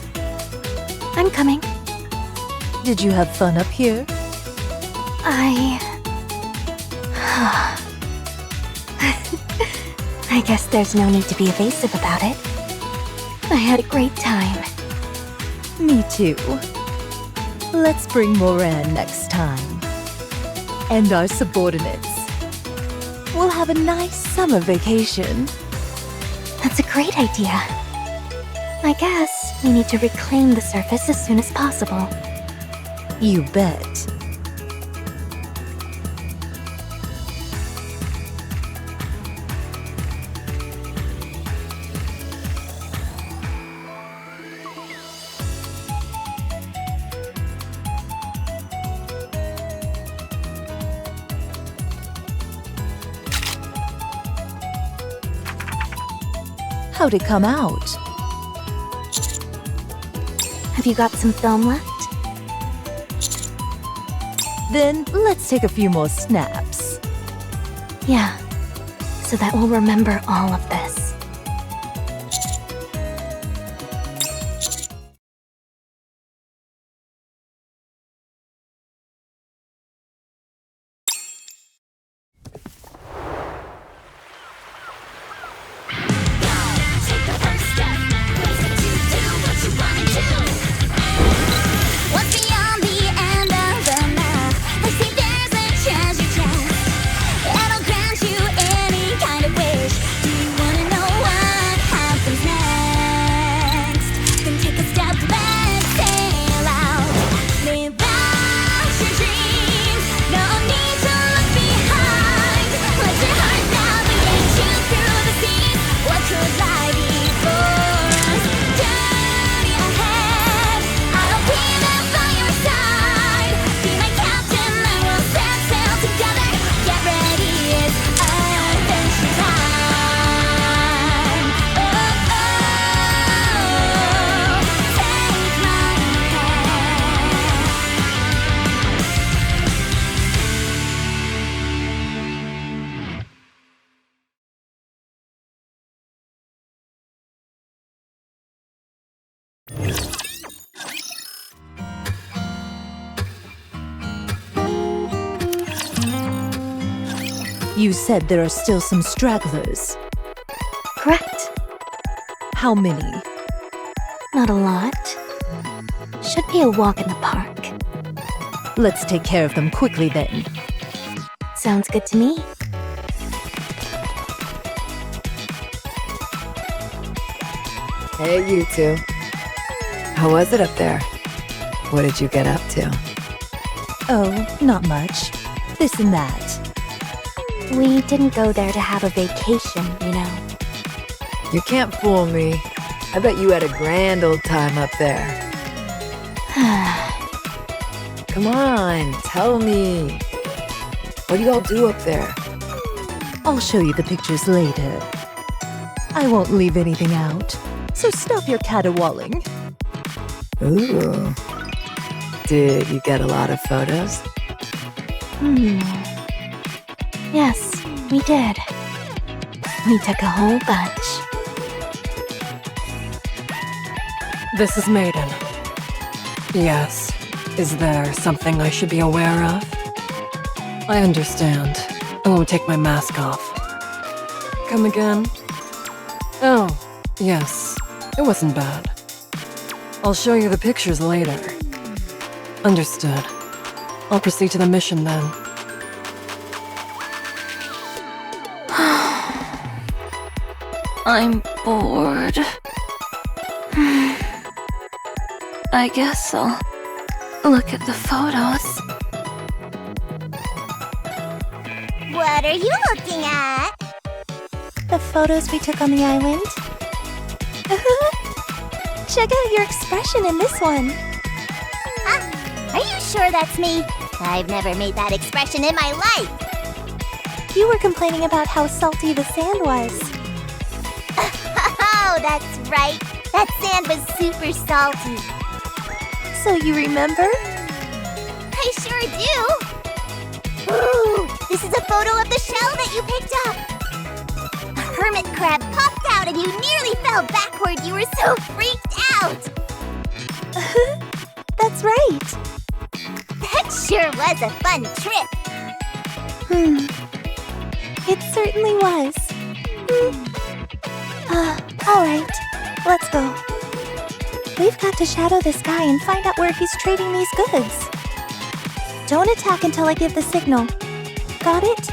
I'm coming. Did you have fun up here? I guess there's no need to be evasive about it. I had a great time. Me too. Let's bring Moran next time. And our subordinates. We'll have a nice summer vacation. That's a great idea. I guess we need to reclaim the surface as soon as possible. You bet. How'd it come out? Have you got some film left? Then let's take a few more snaps. Yeah, so that we'll remember all of this. What's beyond the end of the map? I see there's a treasure chest. It'll grant you any kind of wish. Do you wanna You said there are still some stragglers. Correct. How many? Not a lot. Should be a walk in the park. Let's take care of them quickly then. Sounds good to me. Hey, you two. How was it up there? What did you get up to? Oh, not much. This and that. We didn't go there to have a vacation, you know. You can't fool me. I bet you had a grand old time up there. Come on, tell me. What do you all do up there? I'll show you the pictures later. I won't leave anything out, so stop your caterwauling. Ooh. Did you get a lot of photos? Yes, we did. We took a whole bunch. This is Maiden. Yes. Is there something I should be aware of? I understand. I won't take my mask off. Come again? Oh, yes. It wasn't bad. I'll show you the pictures later. Understood. I'll proceed to the mission then. I'm bored. I guess I'll look at the photos. What are you looking at? The photos we took on the island. Check out your expression in this one. Are you sure that's me? I've never made that expression in my life. You were complaining about how salty the sand was. Oh, that's right. That sand was super salty. So you remember? I sure do. Ooh, this is a photo of the shell that you picked up. A hermit crab popped out and you nearly fell backward. You were so freaked out. That's right. That sure was a fun trip. It certainly was. Alright. Let's go. We've got to shadow this guy and find out where he's trading these goods. Don't attack until I give the signal. Got it?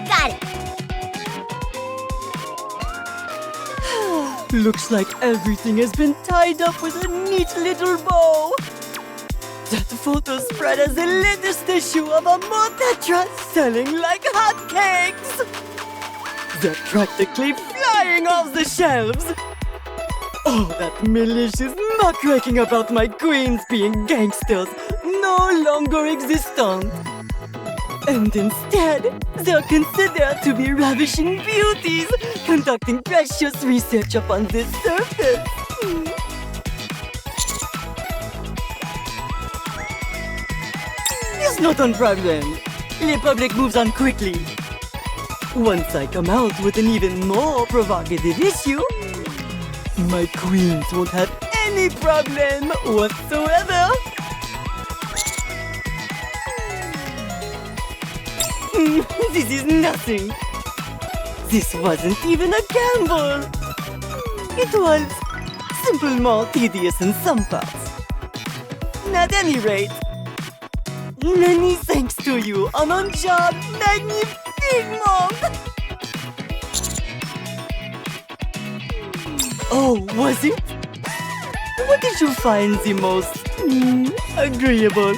Got it. Looks like everything has been tied up with a neat little bow. That photo spread as the latest issue of a Tetra selling like hotcakes. They're practically flying off the shelves. Oh, that malicious muckraking about my queens being gangsters no longer existent. And instead, they're considered to be ravishing beauties, conducting precious research upon this surface. It's not a problem. The public moves on quickly. Once I come out with an even more provocative issue, my queens won't have any problem whatsoever. This is nothing. This wasn't even a gamble. It was simply tedious in some parts. At any rate, many thanks to you, mon job magnifiquement. Oh, was it? What did you find the most agreeable?